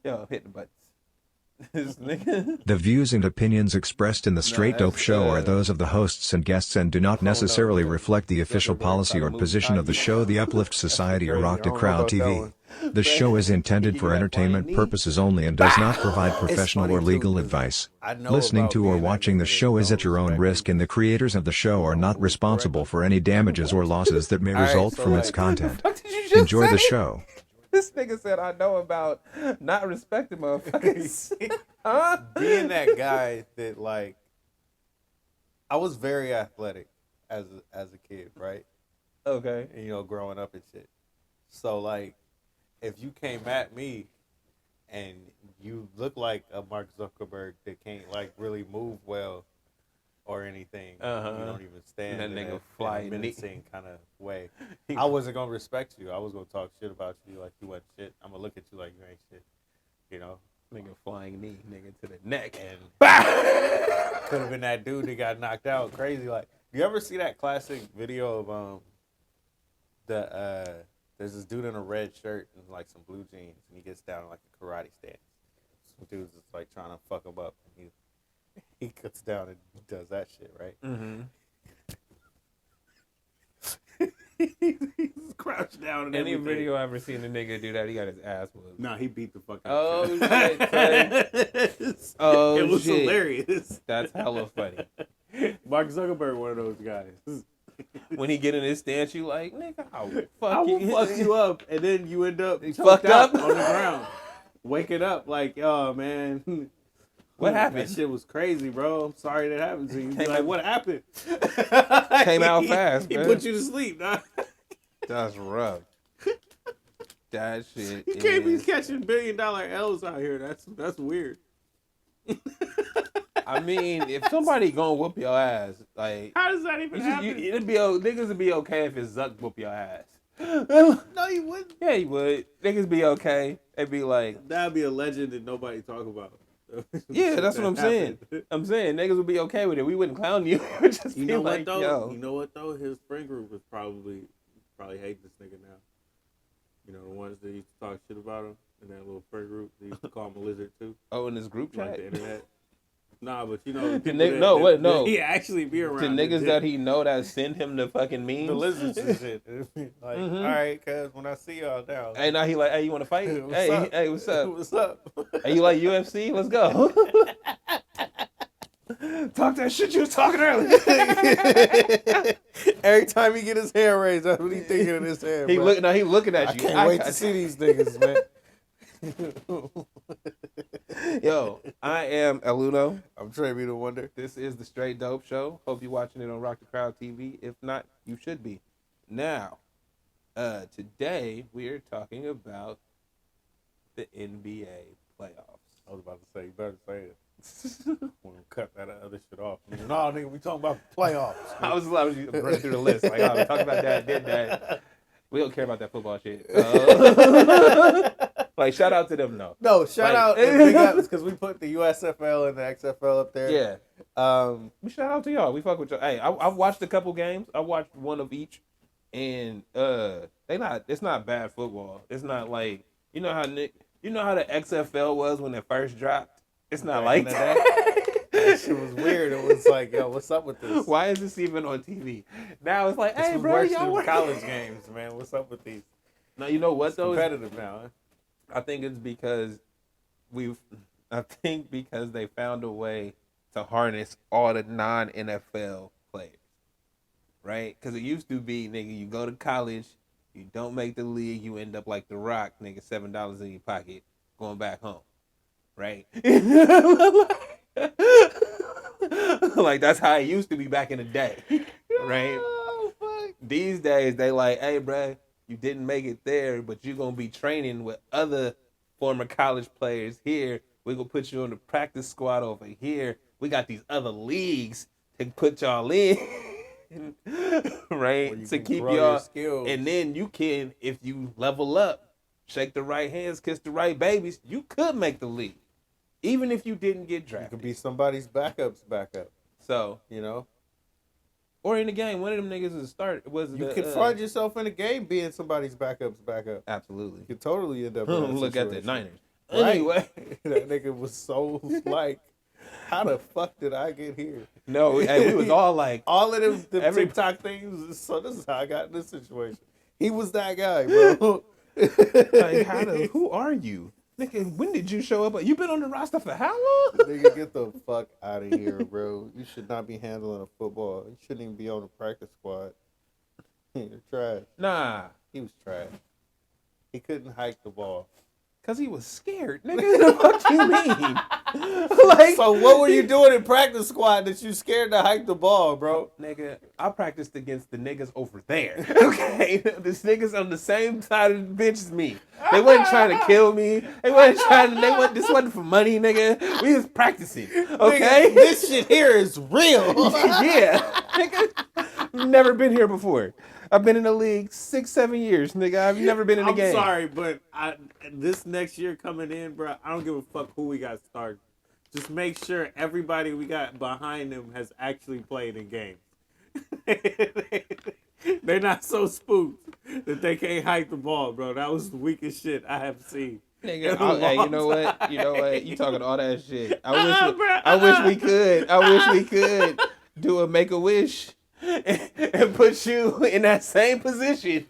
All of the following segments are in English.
Yo, hit the buttons. This nigga. The views and opinions expressed in the Straight Dope that's, Show are those of the hosts and guests and do not no, necessarily bro. reflect the official Zuckerberg policy trying to or move position of the Kanye. show, the Uplift Society, or crazy. I Rock the don't know Crowd about that TV. one. The show is intended You for got entertainment flying knee? purposes only and does not provide professional funny, or too, legal 'cause advice. I know Listening about to or being that watching the nigga that show is don't at your own respect risk, and the creators of the show are not responsible for any damages or losses that may All right, result so, from its like, content. What did you just Enjoy say? the show. This nigga said I know about not respecting motherfuckers. Huh? Being that guy that, like, I was very athletic as a kid, right? Okay. And, you know, growing up and shit. So, like, if you came at me and you look like a Mark Zuckerberg that can't, like, really move well or anything, you don't even stand That in nigga a flying menacing kind of way, I wasn't going to respect you. I was going to talk shit about you like you wasn't shit. I'm going to look at you like you ain't shit, you know? Nigga flying knee, nigga to the neck. And could have been that dude that got knocked out crazy. Like, do you ever see that classic video of there's this dude in a red shirt and like some blue jeans, and he gets down in like a karate stance. Some dude's just like trying to fuck him up, and he cuts down and does that shit, right? Mm-hmm. He's crouched down and Any everything. video I ever seen a nigga do that, he got his ass whooped. Nah, he beat the fuck out. Oh shit! Oh it was shit. hilarious. That's hella funny. Mark Zuckerberg, one of those guys. When he get in his stance, you like, nigga, I will fuck I will you. fuck you up, and then you end up You fucked fucked up? on the ground, waking up like, oh man, What happened? That shit was crazy, bro. I'm sorry that happened to you. Came Like, out- what happened? Came out fast, He man. put you to sleep, nah. That's rough. That shit. You can't be is- catching $1 billion L's out here. That's weird. I mean, if somebody gonna whoop your ass, like, How does that even happen? niggas would be okay if it's Zuck whoop your ass. No, you wouldn't. Yeah, he would. Niggas be okay. They'd be like, That'd be a legend that nobody talk about. yeah, Shit that's what that I'm saying. happened. I'm saying niggas would be okay with it. We wouldn't clown you. We would just You be know like, what though? yo. You know what though? His friend group is probably hate this nigga now. You know, the ones that used to talk shit about him in that little friend group. They used to call him a lizard too. Oh, in this group Like chat? the internet. Nah, but you know, The nigg- no. He actually be around. The niggas that he know that send him the fucking memes. the lizards and shit. Like, Mhm. all right, cuz when I see y'all now. Hey, now he like, hey, you want to fight? What's hey, up? hey, what's up? What's up? Hey, you like UFC? Let's go. Talk that shit you was talking earlier. Every time he get his hair raised, that's what he thinking in his hair. He bro. look, now he looking at I you. can't wait to see these niggas, man. Yo, I am Eluno. I'm Trey B. the Wonder. This is the Straight Dope Show. Hope you're watching it on Rock the Crowd TV. If not, you should be. Now, today we are talking about the NBA playoffs. I was about to say, you better say it. We're gonna cut that other shit off. No, nigga, we talking about the playoffs. I was running through the list. Like, oh, we talked about that, did that. We don't care about that football shit. Like, shout out to them, though. No, shout Like- out and big ups because we put the USFL and the XFL up there. Yeah. We shout out to y'all. We fuck with y'all. Hey, I've watched a couple games. I watched one of each, and it's not bad football. It's not like you know how the XFL was when it first dropped. It's not Back like in the that. That shit was weird. It was like, yo, what's up with this? Why is this even on TV? Now it's like, This hey, was bro, worse y'all than work. college games, man. What's up with these? Now you know what It's though? competitive now. Huh? I think it's because they found a way to harness all the non-NFL players, right? Because it used to be, nigga, you go to college, you don't make the league, you end up like The Rock, nigga, $7 in your pocket, going back home, right? Like that's how it used to be back in the day, right? Oh, fuck. These days they like, hey, bruh, you didn't make it there, but you're gonna be training with other former college players here. We're gonna put you on the practice squad over here. We got these other leagues to put y'all in, right? Where you To can keep grow your y'all, skills. and then you can, if you level up, shake the right hands, kiss the right babies, you could make the league, even if you didn't get You drafted. could be somebody's backup's backup. So, You know, or in the game, one of them niggas is you could find yourself in a game being somebody's backup's backup. absolutely. You could totally end up. In that Look at the situation. Niners. Anyway, That nigga was so like, how the fuck did I get here? no, hey, we was all like, All of them Every- TikTok things. So this is how I got in this situation. He was that guy, bro. like, who are you? Nigga, when did you show up? You been on the roster for how long? Nigga, get the fuck out of here, bro. You should not be handling a football. You shouldn't even be on the practice squad. You're trash. Nah, He was trash. He couldn't hike the ball. cause he was scared. Nigga, the fuck you mean? Like, So what were you doing in practice squad that you scared to hike the ball, bro? nigga, I practiced against the niggas over there. Okay, this niggas on the same side of the bench as me. They wasn't trying to kill me. They wasn't trying to. This wasn't for money, nigga. We was practicing. Okay, Nigga, this shit here is real. yeah, nigga. Never been here before. I've been in the league 6-7 years, nigga. I've never been in a I'm game. sorry, but this next year coming in, bro, I don't give a fuck who we got started. Just make sure everybody we got behind them has actually played in games. They're not so spooked that they can't hike the ball, bro. That was the weakest shit I have seen. Nigga, Hey, you know what? You know what? You talking all that shit. I wish we could do a Make-A-Wish and put you in that same position.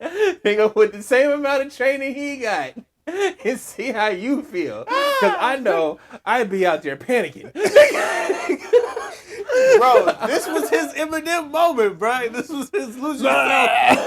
Nigga, with the same amount of training he got. And see how you feel. Because I know I'd be out there panicking. Bro, this was his Eminem moment, bro. This was his lose yourself.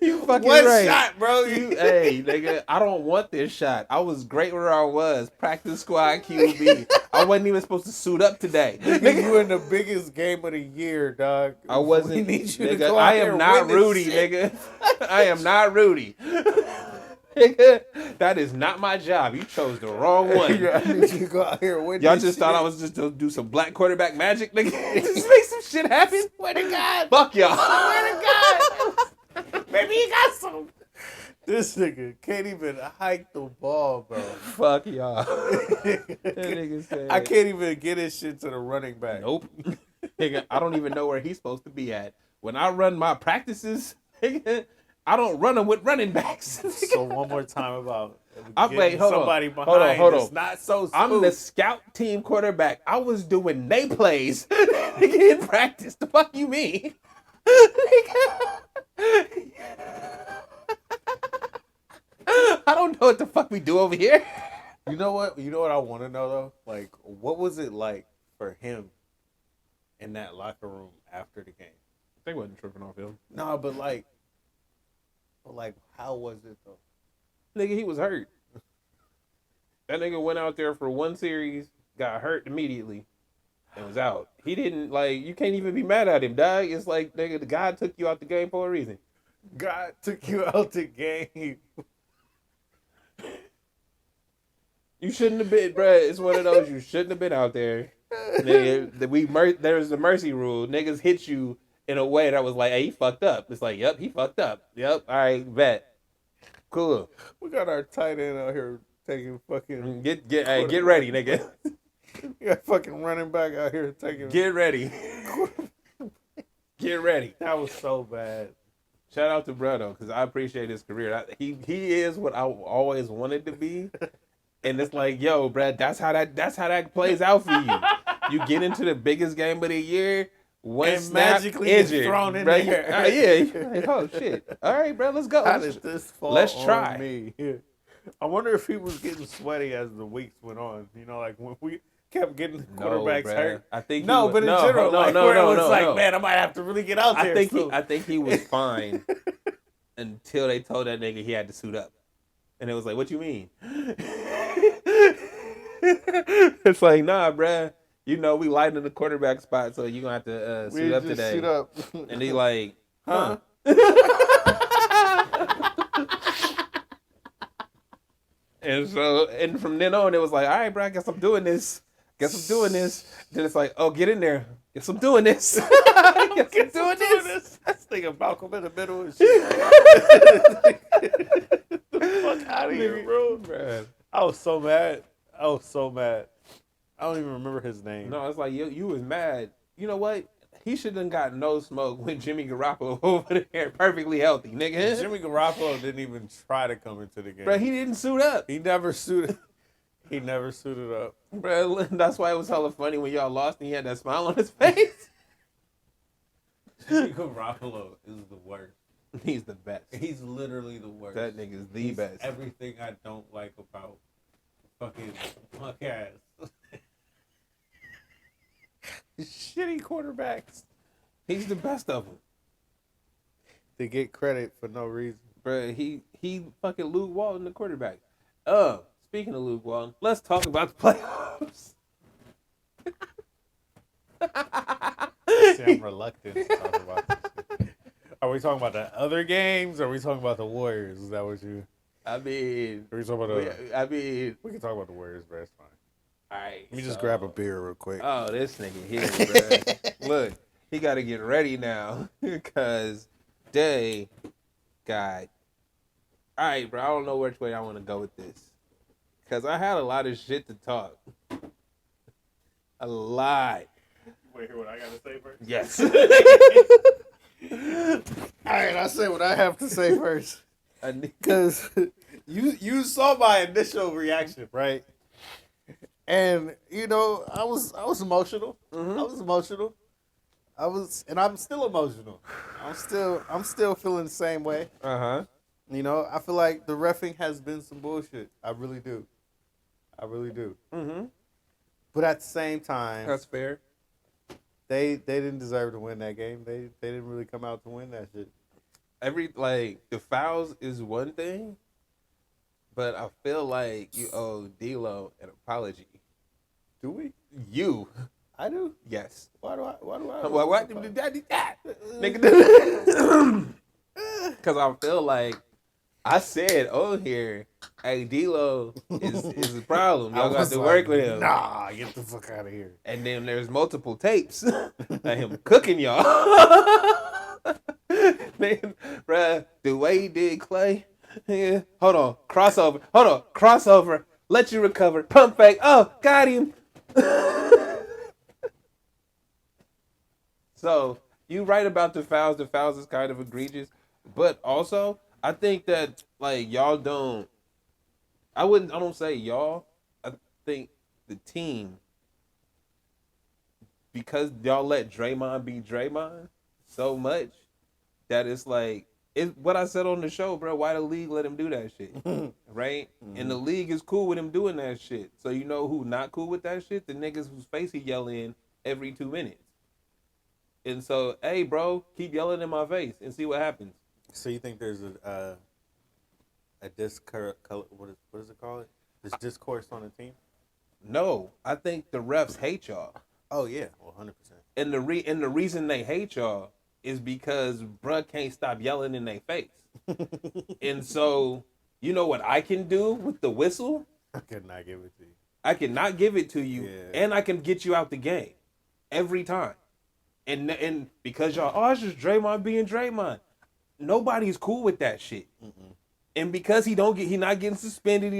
You fucking One right. shot, bro. Hey, nigga, I don't want this shot. I was great where I was. Practice squad QB. I wasn't even supposed to suit up today. Nigga, you in the biggest game of the year, dog. I wasn't. We need you to Nigga, go out I there am and not win this Rudy, shit. nigga. I am not Rudy. Nigga, that is not my job. You chose the wrong one. I need you to go out here and win Y'all this just thought shit. I was just to do some black quarterback magic, nigga. Just make some shit happen. Swear to God. Fuck y'all. Swear to God. Maybe you got some. This nigga can't even hike the ball, bro. Fuck y'all. That nigga said, I can't even get his shit to the running back. Nope. Nigga, I don't even know where he's supposed to be at. When I run my practices, nigga, I don't run them with running backs. So one more time about Wait, hold on. somebody Hold behind on. that's not so I'm smooth. the scout team quarterback. I was doing they plays in practice. The fuck you mean? I don't know what the fuck we do over here. You know what? You know what I want to know though? Like, what was it like for him in that locker room after the game? They wasn't tripping off him. No, but how was it though? Nigga, he was hurt. That nigga went out there for one series, got hurt immediately, and was out. He didn't, you can't even be mad at him, dog. It's like, nigga, the guy took you out the game for a reason. God took you out the game. You shouldn't have been, bruh. It's one of those, you shouldn't have been out there. Nigga, there's the mercy rule. Niggas hit you in a way that was like, hey, he fucked up. It's like, yep, he fucked up. Yep, all right, bet. Cool. We got our tight end out here taking fucking. Get ready, nigga. We got fucking running back out here taking. Get ready. Get ready. That was so bad. Shout out to Bruno, because I appreciate his career. He is what I always wanted to be. And it's like, yo, Brad, that's how that plays out for you. You get into the biggest game of the year, one And snap, magically gets injured. thrown in Bruh, there. yeah, you're like, oh shit. All right, bro, let's go. How did this fall let's on try. me? I wonder if he was getting sweaty as the weeks went on. You know, like when we kept getting the quarterbacks bruh. hurt. I think he No, was- but in general, no, like no, where no, it was no, like, no. man, I might have to really get out there. I think he was fine until they told that nigga he had to suit up. And it was like, what you mean? It's like, nah, bruh. You know, we lighting the quarterback spot, so you're going to have to suit up today. Suit up. And he like, huh? And from then on, it was like, all right, bro, I guess I'm doing this. Then it's like, oh, get in there. Guess I'm doing this. Guess I'm doing this. That's thinking Malcolm in the middle and shit. Get the fuck out of here, bro. Bruh. I was so mad. I don't even remember his name. No, it's like, you was mad. You know what? he shouldn't got no smoke when Jimmy Garoppolo over there perfectly healthy, nigga. Jimmy Garoppolo didn't even try to come into the game. Bro, he didn't suit up. He never suited. He never suited up. Bro, that's why it was hella funny when y'all lost and he had that smile on his face. Jimmy Garoppolo is the worst. He's the best. He's literally the worst. That nigga's the He's best. everything I don't like about fucking punk ass. Shitty quarterbacks. He's the best of them. They get credit for no reason. Bro, he fucking Luke Walton, the quarterback. Speaking of Luke Walton, let's talk about the playoffs. See, I'm reluctant to talk about this shit. Are we talking about the other games? Or are we talking about the Warriors? Is that what you... I mean... Are we talking about we can talk about the Warriors, but it's fine. Alright. Let me just grab a beer real quick. Oh, this nigga here, bro. Look, he got to get ready now. Because they got... Alright, bro. I don't know which way I want to go with this. Because I had a lot of shit to talk. A lot. Wait, hear what I got to say first? Yes. Alright, I'll say what I have to say first. Because you saw my initial reaction, right? And you know, I was emotional. Mm-hmm. I was emotional. And I'm still emotional. I'm still feeling the same way. Uh-huh. You know, I feel like the reffing has been some bullshit. I really do. Mm-hmm. But at the same time, That's fair. they didn't deserve to win that game. They didn't really come out to win that shit. The fouls is one thing, but I feel like you owe D-Lo an apology. Do we? You. I do. Yes. Why do I? What did that? Nigga. Because I feel like I said on here, hey, D-Lo is a problem. Y'all got to work with him. Nah, get the fuck out of here. And then there's multiple tapes of him cooking y'all. Man, bruh, the way he did Clay. Yeah. Hold on. Crossover. Let you recover. Pump fake. Oh, got him. So, you right about the fouls. The fouls is kind of egregious. But also, I think that, like, y'all don't... I don't say y'all. I think the team, because y'all let Draymond be Draymond so much, that it's like, it's what I said on the show, bro. Why the league let him do that shit, right? Mm-hmm. And the league is cool with him doing that shit. So you know who not cool with that shit? The niggas whose face he yell in every 2 minutes. And so, hey, bro, keep yelling in my face and see what happens. So you think there's a what is it called? This discourse on the team? No, I think the refs hate y'all. Oh yeah, 100%. And the reason they hate y'all is because bruh can't stop yelling in their face. And so, you know what I can do with the whistle? I cannot give it to you. I cannot give it to you, yeah. And I can get you out the game every time. And because y'all, it's just Draymond being Draymond. Nobody's cool with that shit. Mm-mm. And because he not getting suspended,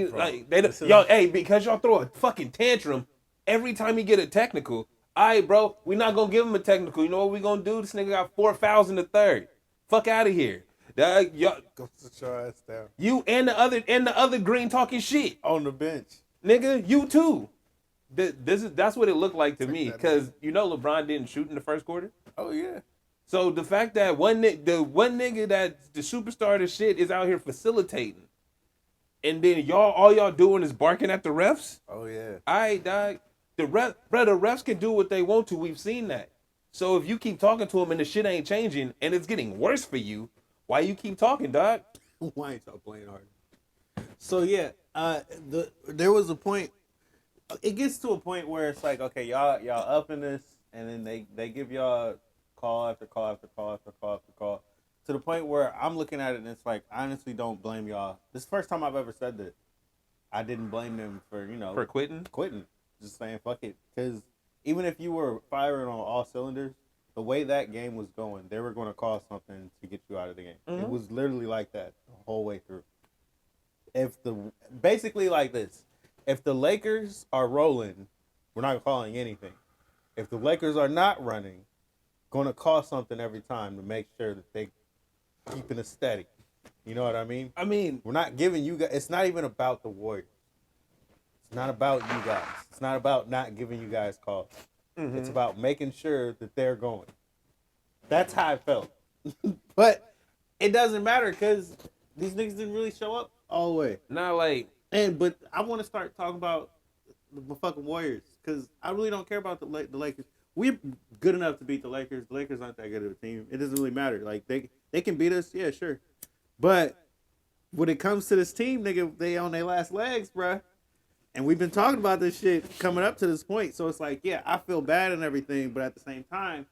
because y'all throw a fucking tantrum every time he get a technical. All right, bro, we not gonna give him a technical. You know what we gonna do? This nigga got 4 fouls in the third. Fuck out of here. Y'all, go sit your ass down. You and the other green talking shit on the bench, nigga. You too. That's what it looked like to me, because you know LeBron didn't shoot in the first quarter. Oh yeah. So the fact that the one nigga that's the superstar of the shit is out here facilitating, and then all y'all doing is barking at the refs. Oh yeah. All right, dog. The refs can do what they want to. We've seen that. So if you keep talking to them and the shit ain't changing and it's getting worse for you, why you keep talking, dog? Why ain't y'all playing hard? So yeah, there was a point. It gets to a point where it's like, okay, y'all up in this, and then they give y'all call after call after call after call after call, to the point where I'm looking at it and it's like, I honestly don't blame y'all. This is the first time I've ever said that. I didn't blame them for quitting. Just saying fuck it, because even if you were firing on all cylinders, the way that game was going, they were going to call something to get you out of the game. Mm-hmm. It was literally like that the whole way through. Basically like this. If the Lakers are rolling, we're not calling anything. If the Lakers are not running, gonna cost something every time to make sure that they keeping it steady. You know what I mean? I mean, We're not giving you guys. It's not even about the Warriors. It's not about you guys. It's not about not giving you guys calls. It's about making sure that they're going. That's how I felt. But it doesn't matter because these niggas didn't really show up all the way. not like But I want to start talking about the fucking Warriors because I really don't care about the Lakers. We're good enough to beat the Lakers. The Lakers aren't that good of a team. It doesn't really matter. Like they can beat us, yeah, sure. But when it comes to this team, nigga, they on their last legs, bruh. And we've been talking about this shit coming up to this point. So it's like, yeah, I feel bad and everything, but at the same time,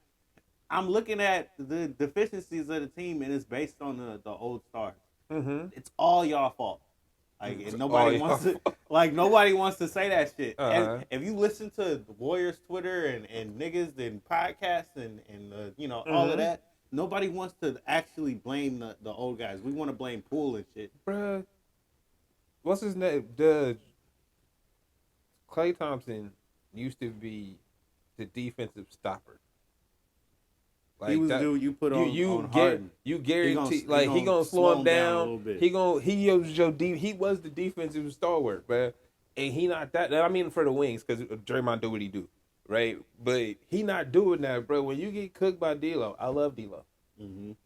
I'm looking at the deficiencies of the team, and it's based on the old stars. It's all y'all fault. Like and nobody wants to, like nobody wants to say that shit. And if you listen to the Warriors Twitter and niggas and podcasts and you know all of that, nobody wants to actually blame the old guys. We want to blame Poole and shit. Bruh, what's his name? Klay Thompson used to be the defensive stopper. Like he was the dude you put on Harden. You guarantee he gonna slow him down. A little bit. He was the defensive stalwart, man. And he not that. I mean for the wings because Draymond do what he do, right? But he not doing that, bro. When you get cooked by D'Lo, I love D'Lo.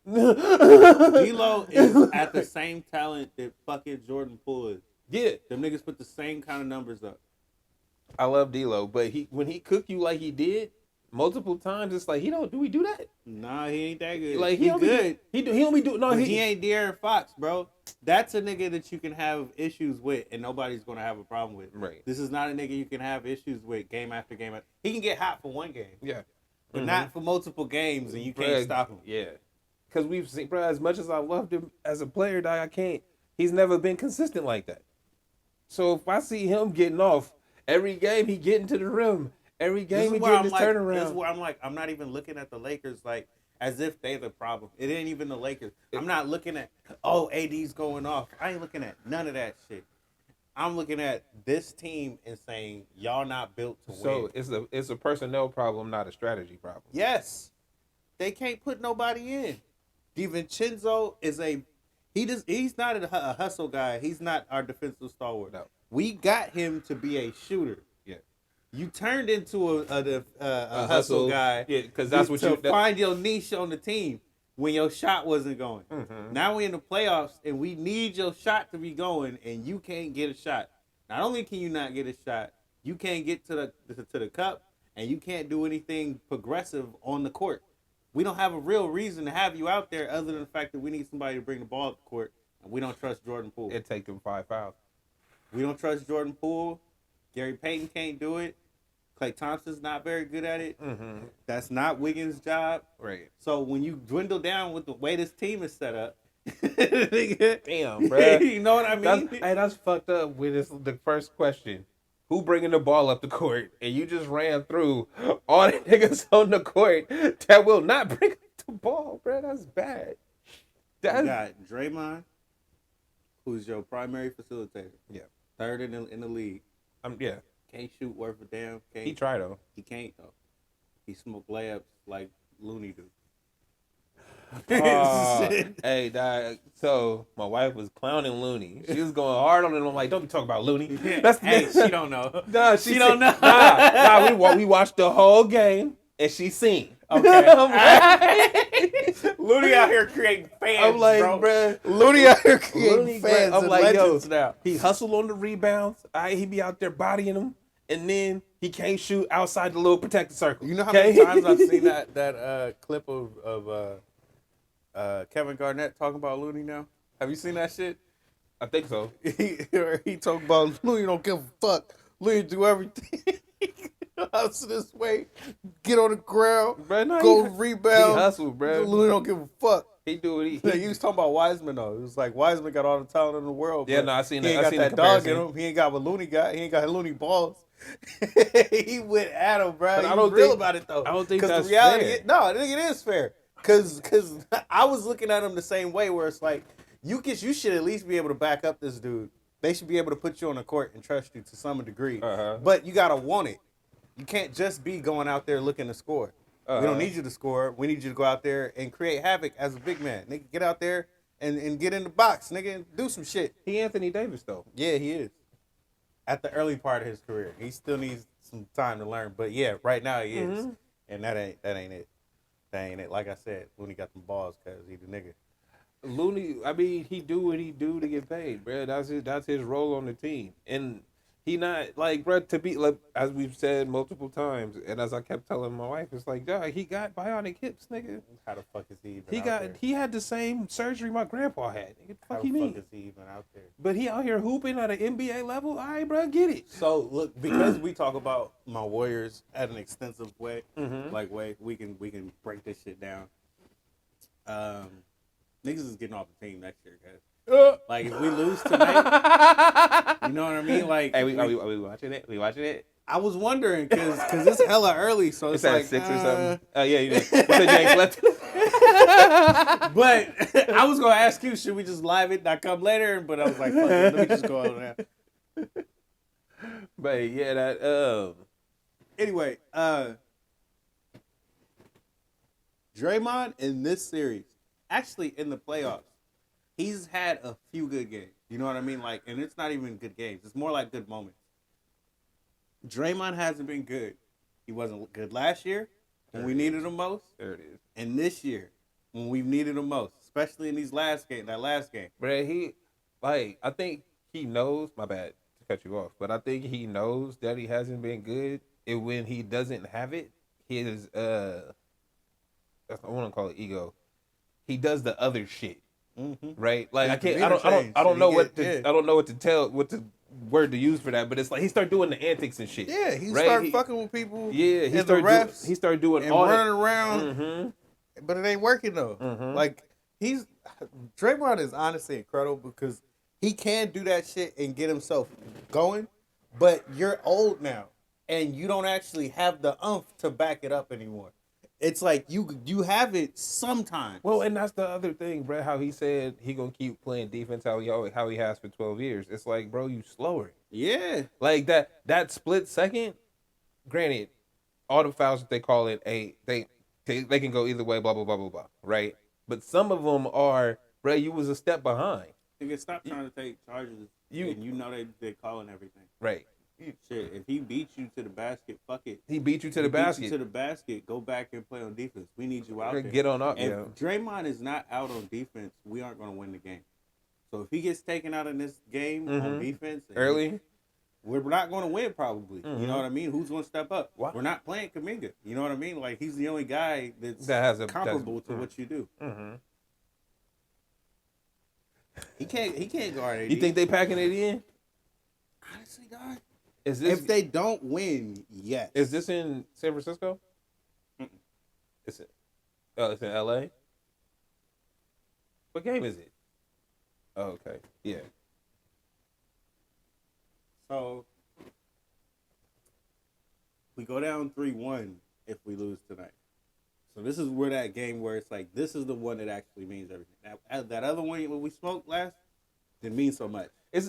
D'Lo is at the same talent that fucking Jordan Poole is. Yeah, them niggas put the same kind of numbers up. I love D'Lo, but when he cook you like he did multiple times, it's like do we do that? Nah, he ain't that good. Like he good. He don't be doing. No, he ain't De'Aaron Fox, bro. That's a nigga that you can have issues with, and nobody's gonna have a problem with. Right. This is not a nigga you can have issues with game after game. He can get hot for one game. Yeah. But not for multiple games, and you can't stop him. Yeah. Because we've seen, bro, as much as I loved him as a player, I can't. He's never been consistent like that. So if I see him getting off every game, he getting to the rim. Every game he getting his turnaround. This is where I'm like, I'm not even looking at the Lakers like as if they're the problem. It ain't even the Lakers. I'm not looking at, AD's going off. I ain't looking at none of that shit. I'm looking at this team and saying, y'all not built to win. So it's a personnel problem, not a strategy problem. Yes. They can't put nobody in. DiVincenzo is he's not a hustle guy. He's not our defensive stalwart. No. We got him to be a shooter. Yeah. You turned into a hustle guy. Yeah, because that's what find your niche on the team when your shot wasn't going. Mm-hmm. Now we're in the playoffs and we need your shot to be going, and you can't get a shot. Not only can you not get a shot, you can't get to the cup, and you can't do anything progressive on the court. We don't have a real reason to have you out there other than the fact that we need somebody to bring the ball up the court, and we don't trust Jordan Poole. It take him 5 fouls. We don't trust Jordan Poole. Gary Payton can't do it. Klay Thompson's not very good at it. Mm-hmm. That's not Wiggins' job. Right. So when you dwindle down with the way this team is set up, damn, bro. You know what I mean? That's fucked up with the first question. Who bringing the ball up the court? And you just ran through all the niggas on the court that will not bring up the ball, bro. That's bad. You got Draymond, who's your primary facilitator. Yeah. Third in the league. Yeah. Can't shoot worth a damn. He tried though. He can't though. He smoked layups like Looney do. Hey, dog. So my wife was clowning Looney. She was going hard on him. I'm like, don't be talking about Looney. She don't know. Nah, she don't know. We watched the whole game and she seen. Okay. Looney out here creating fans. I'm like, bro. Looney out here creating fans. I'm like, now. He hustled on the rebounds. He be out there bodying them, and then he can't shoot outside the little protected circle. You know how many times I've seen that clip of Kevin Garnett talking about Looney now? Have you seen that shit? I think so. He talking about Looney don't give a fuck. Looney do everything. Hustle this way, get on the ground, go rebound. He hustle, bro. Looney don't give a fuck. He do what he was talking about Wiseman though. It was like Wiseman got all the talent in the world. Yeah, no, I seen that. He ain't got that dog in him. He ain't got what Looney got. He ain't got Looney balls. He went at him, bro. I don't real about it though. I don't think that's the reality fair. I think it is fair. Cause I was looking at him the same way, where it's like you should at least be able to back up this dude. They should be able to put you on the court and trust you to some degree. But you gotta want it. You can't just be going out there looking to score. We don't need you to score. We need you to go out there and create havoc as a big man. Nigga, get out there and get in the box, nigga, and do some shit. He Anthony Davis though. Yeah, he is. At the early part of his career, he still needs some time to learn. But yeah, right now he is, and that ain't it. That ain't it. Like I said, Looney got them balls because he the nigga. Looney, I mean, he do what he do to get paid, bro. That's his role on the team, and he not like, bro, to be like, as we've said multiple times, and as I kept telling my wife, it's like, dog, he got bionic hips, nigga. How the fuck is he even? He out got there? He had the same surgery my grandpa had. Nigga, How fuck the you fuck mean? is he even out there? But he out here hooping at an NBA level. All right, bro, get it. So look, because we talk about my Warriors at an extensive way, we can break this shit down. Niggas is getting off the team next year, guys. Like if we lose tonight, you know what I mean? Like, Hey, are we watching it? We watching it? I was wondering because it's hella early, so it's It's at like 6 or something. Oh yeah, you said you ain't slept. But I was gonna ask you, should we just live it, not come later? But I was like, fuck it, let me just go on now. But yeah, that Anyway, Draymond in this series, actually in the playoffs, he's had a few good games. You know what I mean? Like, and it's not even good games. It's more like good moments. Draymond hasn't been good. He wasn't good last year when we needed him most. there it is. And this year when we've needed him most, especially in that last game. But I think he knows, my bad to cut you off, but I think he knows that he hasn't been good. And when he doesn't have it, his I want to call it ego. He does the other shit, right? Like I don't know what to tell, what the word to use for that, but it's like he started doing the antics and shit. Yeah, he right? started fucking with people. Yeah, he started doing and all running that. around. But it ain't working though. Like Draymond is honestly incredible because he can do that shit and get himself going. But you're old now, and you don't actually have the umph to back it up anymore. It's like you have it sometimes. Well, and that's the other thing, bro. How he said he gonna keep playing defense how he has for 12 years. It's like, bro, you slower. Yeah, Like that split second. Granted, all the fouls that they call it, they can go either way. Blah blah blah blah blah. Right, but some of them are, bro. You was a step behind. nigga, stop trying to take charges. And you know they calling everything. Right. Shit, if he beat you to the basket, fuck it. He beat you to the basket. Beat you to the basket. Go back and play on defense. We need you out there. Get on up. If Yeah. Draymond is not out on defense, we aren't going to win the game. So if he gets taken out in this game on defense Early, we're not going to win probably. You know what I mean? Who's going to step up? Wow. We're not playing Kuminga. You know what I mean? Like he's the only guy that has comparable to what you do. He can't guard AD. You think they packing it in? Honestly, dog. Is this If they don't win, yes. is this in San Francisco? It's in LA. What game is it? Oh, okay. Yeah. So we go down 3-1 if we lose tonight. So this is where that game where it's like this is the one that actually means everything. That other one when we smoked last didn't mean so much. It's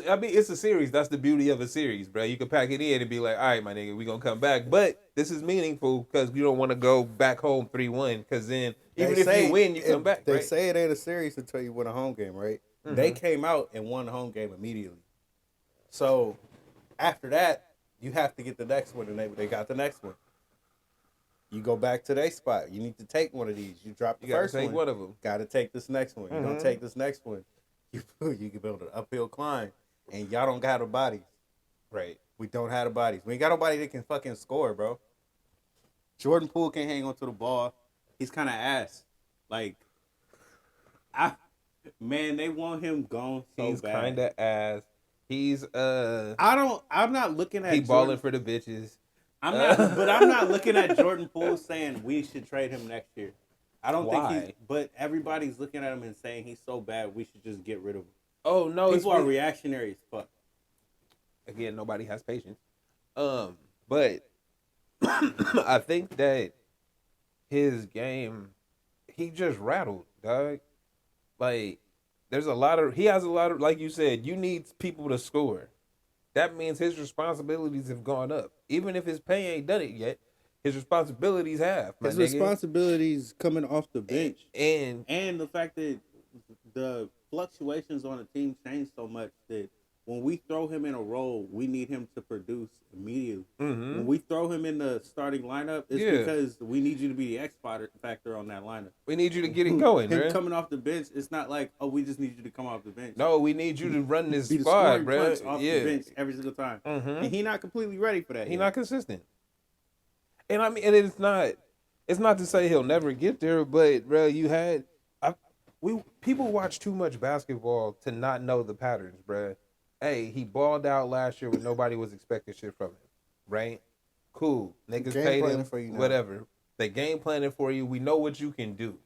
a series. That's the beauty of a series, bro. You can pack it in and be like, all right, my nigga, we gonna come back. But this is meaningful because you don't want to go back home 3-1 because then even if you win, you come back. They right? say it ain't a series until you win a home game, right? They came out and won the home game immediately. So after that, you have to get the next one, and they got the next one. You go back to their spot. You need to take one of these. You drop the first take one. one of them. Got to take this next one. You don't take this next one. You can build an uphill climb, and y'all don't got the bodies. Right. We don't have the bodies. We ain't got nobody that can fucking score, bro. Jordan Poole can't hang onto the ball. He's kind of ass. Like, man, they want him gone so He's bad. kind of ass. He's I'm not looking at. he balling for the bitches. I'm not looking at Jordan Poole saying we should trade him next year. I don't think he's. But everybody's looking at him and saying he's so bad we should just get rid of him. Oh no, People are reactionary as fuck. Again, nobody has patience. But I think that his game, he just rattled, dog. Like, he has a lot of, like you said, you need people to score. That means his responsibilities have gone up. Even if his pay ain't done it yet, his responsibilities have. My His nigga. responsibilities coming off the bench, And and the fact that the fluctuations on the team change so much that when we throw him in a role, we need him to produce immediately. When we throw him in the starting lineup, it's because we need you to be the X factor on that lineup. we need you to get it going, Him right? coming off the bench, it's not like, oh, we just need you to come off the bench. No, we need you to run this Be the squad, scoring bro. punch off the bench every single time. And he not completely ready for that. He not consistent. And I mean, and it's not to say he'll never get there, but bro, people watch too much basketball to not know the patterns, bro. Hey, he balled out last year when nobody was expecting shit from him, right? Cool, niggas Game paid planning him for you now. whatever. They game planning for you. We know what you can do,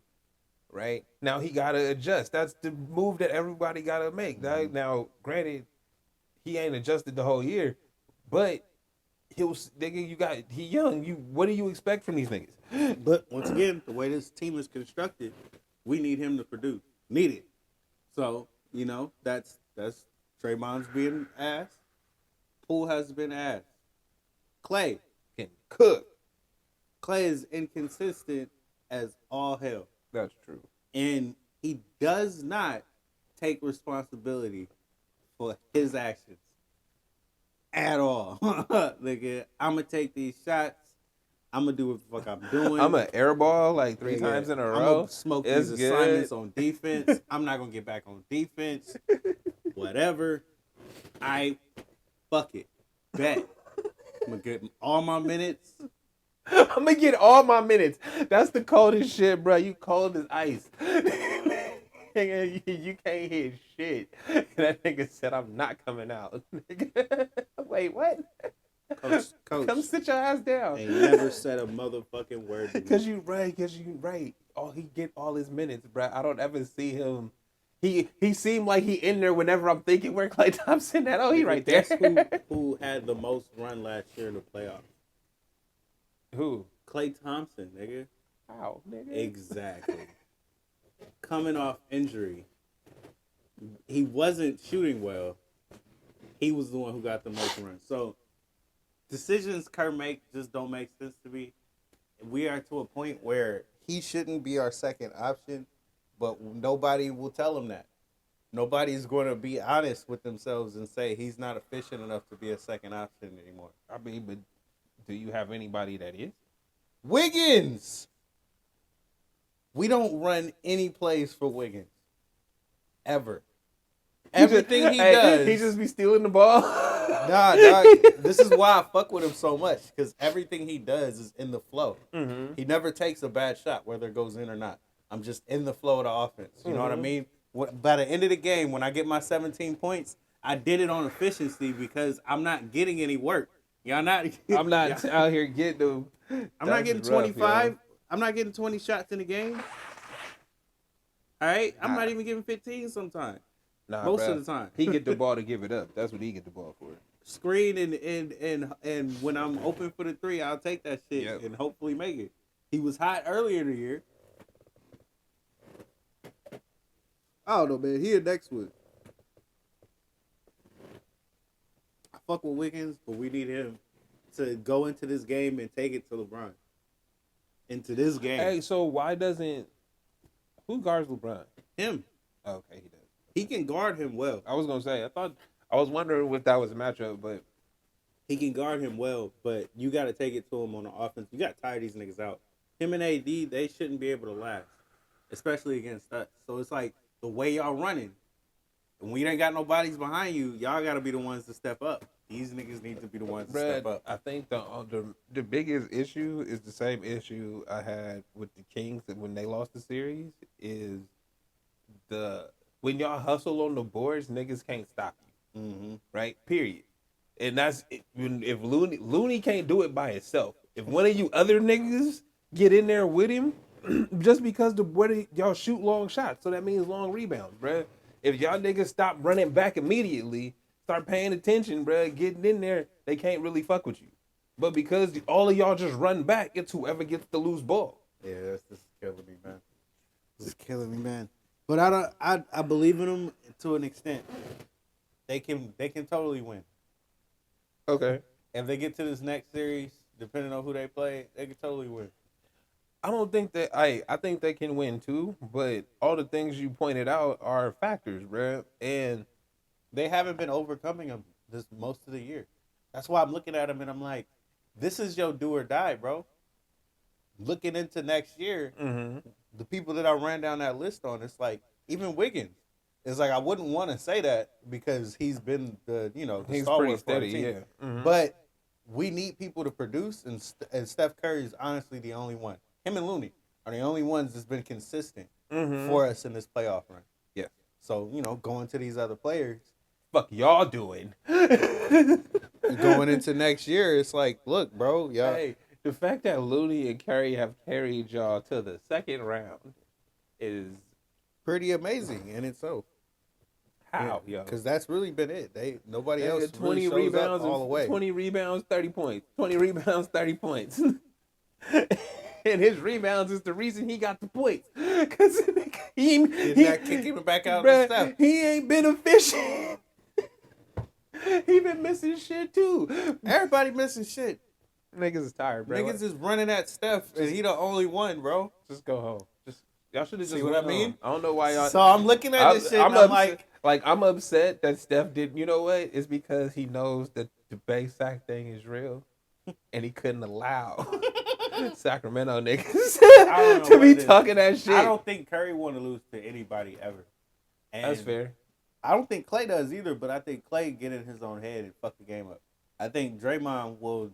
right? Now he gotta adjust. That's the move that everybody gotta make. Now, granted, he ain't adjusted the whole year, but he young. What do you expect from these niggas? But once again, the way this team is constructed, we need him to produce. Need it. So, that's Draymond's being ass. Poole has been ass. Clay. Can cook. Clay is inconsistent as all hell. That's true. And he does not take responsibility for his actions at all. Nigga, I'm going to take these shots. I'm going to do what the fuck I'm doing. I'm an airball like three times in a row. I'm going to smoke It's these good. assignments on defense. I'm not going to get back on defense. Whatever. Fuck it. Bet. I'm going to get all my minutes. I'm gonna get all my minutes. That's the coldest shit, bro. You cold as ice. You can't hit shit. That nigga said, I'm not coming out. Wait, what? Coach. Come sit your ass down. Ain't never said a motherfucking word to me. Cause you right. Oh, he get all his minutes, bro. I don't ever see him. He seemed like he in there whenever I'm thinking where Klay Thompson at. Oh, he right there. Guess who had the most run last year in the playoffs? Who? Klay Thompson, nigga. How, nigga? Exactly. Coming off injury. He wasn't shooting well. He was the one who got the most runs. So, decisions Kerr make just don't make sense to me. We are to a point where he shouldn't be our second option, but nobody will tell him that. Nobody's going to be honest with themselves and say he's not efficient enough to be a second option anymore. I mean, but do you have anybody that is? Wiggins! We don't run any plays for Wiggins. Ever. Everything he does. He just be stealing the ball. Nah, dog. This is why I fuck with him so much. Because everything he does is in the flow. Mm-hmm. He never takes a bad shot, whether it goes in or not. I'm just in the flow of the offense. You know what I mean? By the end of the game, when I get my 17 points, I did it on efficiency because I'm not getting any work. I'm not out here getting them. I'm not getting 25. I'm not getting 20 shots in the game. All right? I'm not even getting 15 sometimes. Most of the time. He get the ball to give it up. That's what he get the ball for. Screen and when I'm open for the three, I'll take that shit and hopefully make it. He was hot earlier in the year. I don't know, man. He a next one. I fuck with Wiggins, but we need him to go into this game and take it to LeBron. Into this game. Hey, so why doesn't... Who guards LeBron? Him. Oh, okay, he does. He can guard him well. I was going to say, I was wondering if that was a matchup, but... He can guard him well, but you got to take it to him on the offense. You got to tire these niggas out. Him and AD, they shouldn't be able to last, especially against us. So it's like the way y'all running. And when you ain't got no bodies behind you, y'all got to be the ones to step up. These niggas need to be the ones to step up. I think the biggest issue is the same issue I had with the Kings when they lost the series is when y'all hustle on the boards, niggas can't stop you. Mm-hmm. Right? Period. And that's if Looney can't do it by himself. If one of you other niggas get in there with him, just because y'all shoot long shots, so that means long rebounds, bruh. If y'all niggas stop running back immediately, start paying attention, bruh, getting in there, they can't really fuck with you. But because all of y'all just run back, it's whoever gets the loose ball. Yeah, this is killing me, man. This is killing me, man. But I believe in them to an extent. They can totally win. Okay. If they get to this next series, depending on who they play, they could totally win. I don't think that I think they can win too, but all the things you pointed out are factors, bro. And They haven't been overcoming them this most of the year. That's why I'm looking at them and I'm like, this is your do or die, bro. Looking into next year, the people that I ran down that list on, it's like even Wiggins. It's like I wouldn't want to say that because he's been the the he's stalwart pretty for our steady, team. yeah. But we need people to produce, and Steph Curry is honestly the only one. Him and Looney are the only ones that's been consistent for us in this playoff run. Yeah. So going to these other players, Fuck y'all doing? going into next year, it's like, look, bro, yeah, Hey, the fact that Looney and Curry have carried y'all to the second round is pretty amazing in itself. how, yo. Because that's really been it. Nobody Nigga, else 20 really shows rebounds up all the way. 20 rebounds, 30 points. 20 rebounds, 30 points. And his rebounds is the reason he got the points. Cause he Kicking it back out bruh, and stuff. he ain't been efficient. He been missing shit too. Everybody missing shit. Niggas is tired, bro. Niggas is running at Steph, and he the only one, bro. Just go home. Y'all should have just See what I went mean? home. I don't know why y'all. So I'm looking at this shit, and I'm like, I'm upset that Steph didn't. You know what? It's because he knows that the base sack thing is real, and he couldn't allow Sacramento niggas to be talking that shit. I don't think Curry want to lose to anybody ever. And That's fair. I don't think Klay does either, but I think Klay get in his own head and fuck the game up. I think Draymond will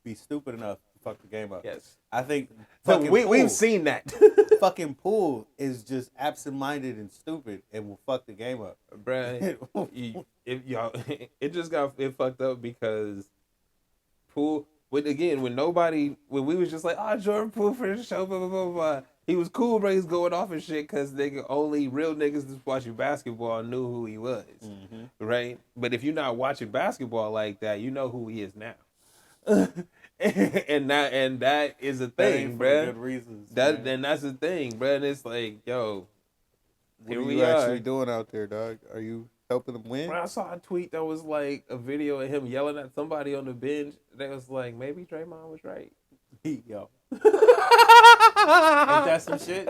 be stupid enough to fuck the game up. Yes. I think We've seen that. fucking Poole is just absent-minded and stupid and will fuck the game up. Bruh, it just got fucked up because Poole, when we was just like, Jordan Poole for the show, blah, blah, blah, blah. He was cool, bro. He's going off and shit because only real niggas that's watching basketball knew who he was, right? But if you're not watching basketball like that, you know who he is now. and that is a thing, bro. Good reasons. That's the thing, bro. And it's like, yo, what are you actually doing out there, dog? Are you helping them win? Bro, I saw a tweet that was like a video of him yelling at somebody on the bench. That was like, maybe Draymond was right. Yo. Ain't that some shit?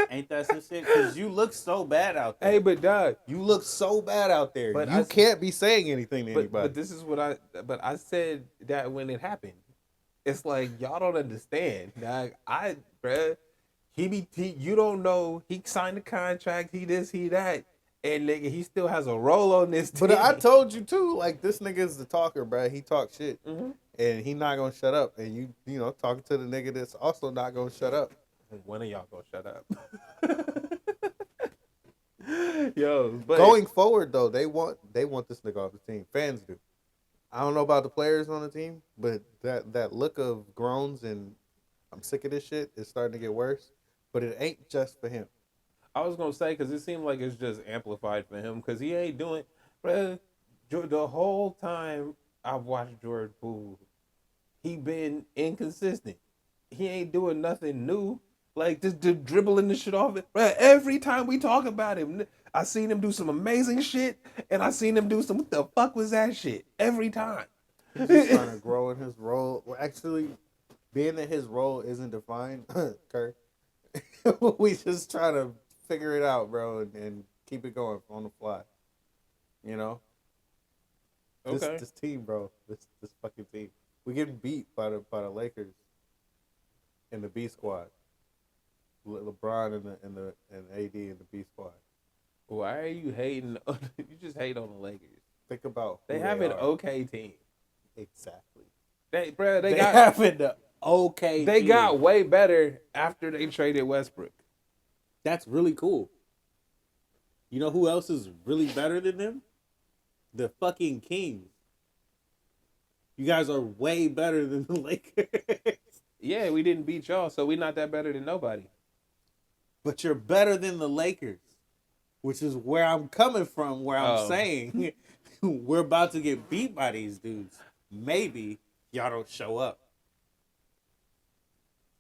Ain't that some shit? Because you look so bad out there. Hey, but dog, you look so bad out there. But you can't be saying anything to anybody. But this is what I said that when it happened. It's like, y'all don't understand. Dog, bruh, you don't know. He signed the contract. He this, he that. And nigga, he still has a role on this team. But I told you too, like this nigga's the talker, bro. He talks shit, and he not gonna shut up. And you talking to the nigga that's also not gonna shut up. One of y'all gonna shut up. Yo, but going forward though, they want this nigga off the team. Fans do. I don't know about the players on the team, but that look of groans and I'm sick of this shit is starting to get worse. But it ain't just for him. I was gonna say because it seemed like it's just amplified for him because he ain't doing, bruh, the whole time I've watched Jordan Poole, he been inconsistent. He ain't doing nothing new. Like just dribbling the shit off it. Bruh, every time we talk about him, I seen him do some amazing shit, and I seen him do some what the fuck was that shit every time. He's just trying to grow in his role. Well, actually, being that his role isn't defined, Kurt, we just trying to figure it out, bro, and keep it going on the fly. You know? Okay. This team, bro. This fucking team. We getting beat by the Lakers in the B squad. LeBron and AD in the B squad. Why are you hating? You just hate on the Lakers. Think about they have an okay team. Exactly. They have an okay. They team. got way better after they traded Westbrook. That's really cool. You know who else is really better than them? The fucking Kings. You guys are way better than the Lakers. Yeah, we didn't beat y'all, so we're not that better than nobody. But you're better than the Lakers, which is where I'm coming from, where I'm saying we're about to get beat by these dudes. Maybe y'all don't show up.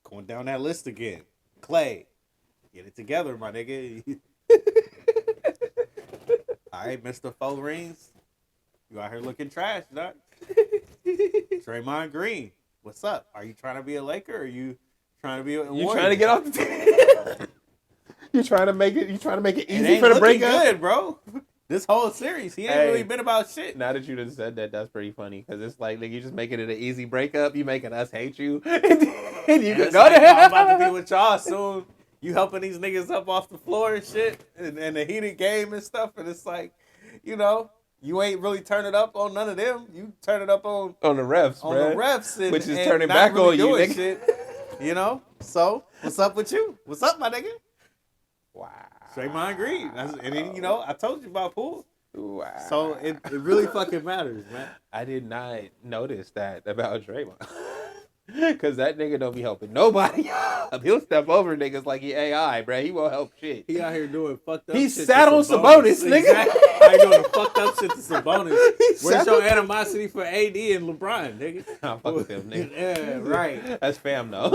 Going down that list again. Klay, get it together, my nigga. All right, Mr. 4 Rings. You out here looking trash, doc. Draymond Green, what's up? Are you trying to be a Laker or are you trying to be a You Warrior? trying to get off the team? You trying to make it It easy ain't for the looking breakup? good, bro. This whole series, he ain't Hey. really been about shit. Now that you just said that, that's pretty funny because it's like, nigga, you just making it an easy breakup. You making us hate you, and you And can it's go like, to hell. I'm about to be with y'all soon. You helping these niggas up off the floor and shit, and the heated game and stuff. And it's like, you know, you ain't really turn it up on none of them. You turn it up on on the refs, the bruh. refs, and, Which is and turning not back really on you, doing nigga. shit. You know. So what's up with you? What's up, my nigga? Wow. Draymond Green. And then, you know, I told you about Poole. Wow. So it really fucking matters, man. I did not notice that about Draymond. Cause that nigga don't be helping nobody. He'll step over niggas like he AI, bruh. He won't help shit. He out here doing fucked up He shit. sat to on Sabonis, nigga. Exactly. How you doing fucked up shit to Sabonis? sat Where's your on- animosity for AD and LeBron, nigga? Nah, fuck them, nigga. Yeah, right. That's fam though.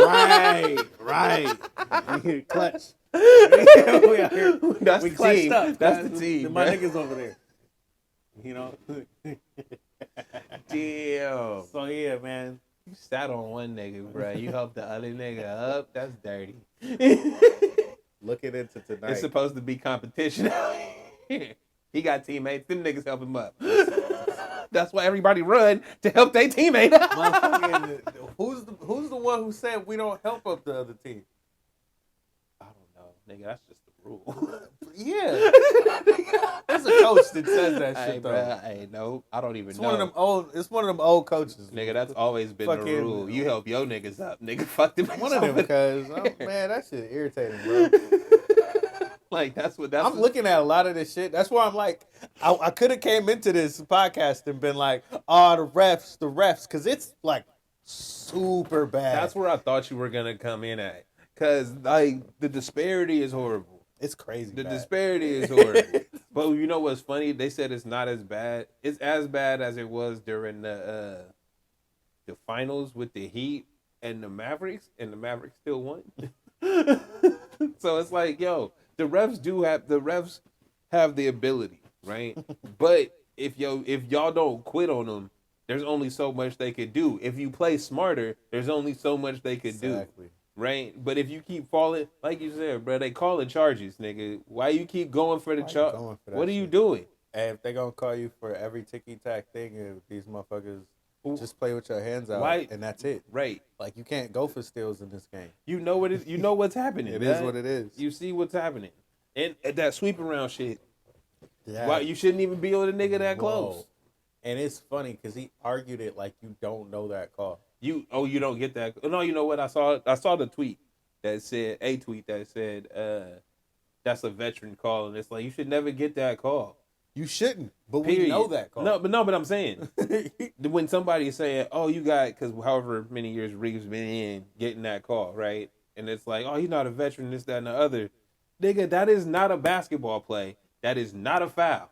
Right. Clutch. We out here. That's We the clutched team. up. That's guys. the team. My bruh. niggas over there. You know? Damn. So yeah, man. You sat on one nigga, bruh. You helped the other nigga up. That's dirty. Looking into tonight. It's supposed to be competition. He got teammates. Them niggas help him up. That's why everybody run to help their teammate. Motherfucking, who's the one who said we don't help up the other team? I don't know, nigga. That's just the rule. Yeah. There's a coach that says that Hey, shit though. bruh. Hey, no, I don't even It's know. It's one of them old coaches. Nigga, that's always been the Fucking- rule. You help your niggas up, nigga. Fuck them. One of them, cause man, that shit irritating, bro. Like that's what I'm looking at a lot of this shit. That's why I'm like, I could have came into this podcast and been like, oh, the refs, cause it's like super bad. That's where I thought you were gonna come in at, cause like the disparity is horrible. it's crazy. The bad. disparity is horrible. But you know what's funny? They said it's not as bad. It's as bad as it was during the finals with the Heat and the Mavericks, and the Mavericks still won. So it's like, yo, the refs have the ability, right? But if y'all don't quit on them, there's only so much they could do. If you play smarter, there's only so much they could do. Exactly. Right? But if you keep falling, like you said, bro, they calling charges, nigga. Why you keep going for the Why you charge? going for that What are you shit? doing? And if they gonna call you for every ticky-tack thing, if these motherfuckers just play with your hands out, Why- and that's it. Right. Like, you can't go for steals in this game. You know what it, you know what's happening. It is man. what it is. You see what's happening. And that sweep around shit. Yeah. Why you shouldn't even be on a nigga that close. Whoa. And it's funny because he argued it like you don't know that call. You don't get that. No, you know what? I saw the tweet that said that's a veteran call, and it's like you should never get that call. You shouldn't, but Period. we know that call. No, but I'm saying when somebody's saying, "Oh, you got," because however many years Reeves been in getting that call, right? And it's like, "Oh, he's not a veteran, this, that, and the other." Nigga, that is not a basketball play. That is not a foul.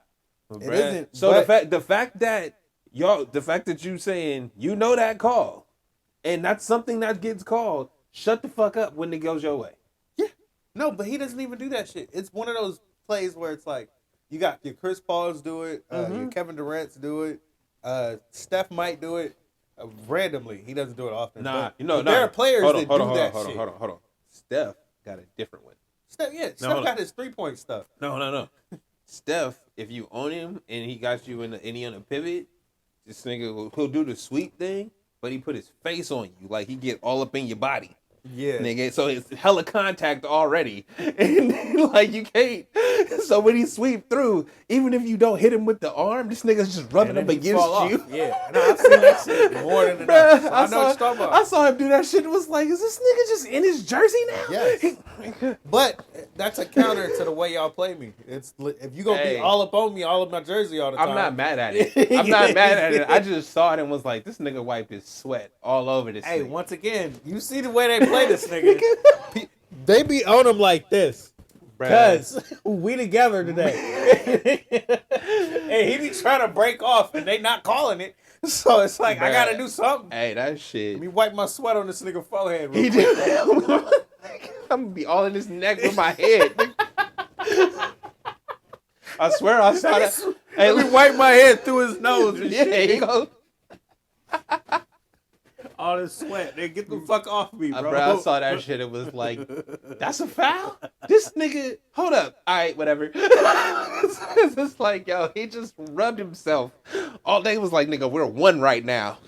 It bruh. isn't, So but- the fact that you saying you know that call, and that's something that gets called, shut the fuck up when it goes your way. Yeah. No, but he doesn't even do that shit. It's one of those plays where it's like, you got your Chris Pauls do it, your Kevin Durant's do it, Steph might do it randomly. He doesn't do it often. Nah, but there are players that do that hold shit. on. Steph got a different one. Steph hold got on. his 3-point stuff. No. Steph, if you own him and he got you and he on a pivot, this nigga he'll do the sweep thing, but he put his face on you, like he get all up in your body. Yeah. Nigga, so it's hella contact already. And like you can't. So when he sweep through, even if you don't hit him with the arm, this nigga's just rubbing And up then he against fall you. off. Yeah. No, I've seen that shit more than enough. Bruh, So I know what you're talking about. I saw him do that shit and was like, is this nigga just in his jersey now? Yes. But that's a counter to the way y'all play me. It's if you gonna Hey. be all up on me, all of my jersey all the time. I'm not mad at it. I'm not mad at it. I just saw it and was like, this nigga wiped his sweat all over this Hey, thing. once again, you see the way they play this nigga. They be on him like this. Bruh. Cause we together today. And he be trying to break off and they not calling it. So it's like, I Bruh. gotta do something. Hey, that shit. Let me wipe my sweat on this nigga forehead real He quick. did. I'm gonna be all in his neck with my head. I swear I saw that. Hey, Let me wipe my head through his nose and yeah, shit. he goes. All this sweat. They get the fuck off me, bro. Bro, I saw that shit. It was like, that's a foul? This nigga, hold up. All right, whatever. It's just like, yo, he just rubbed himself. All day was like, nigga, we're one right now.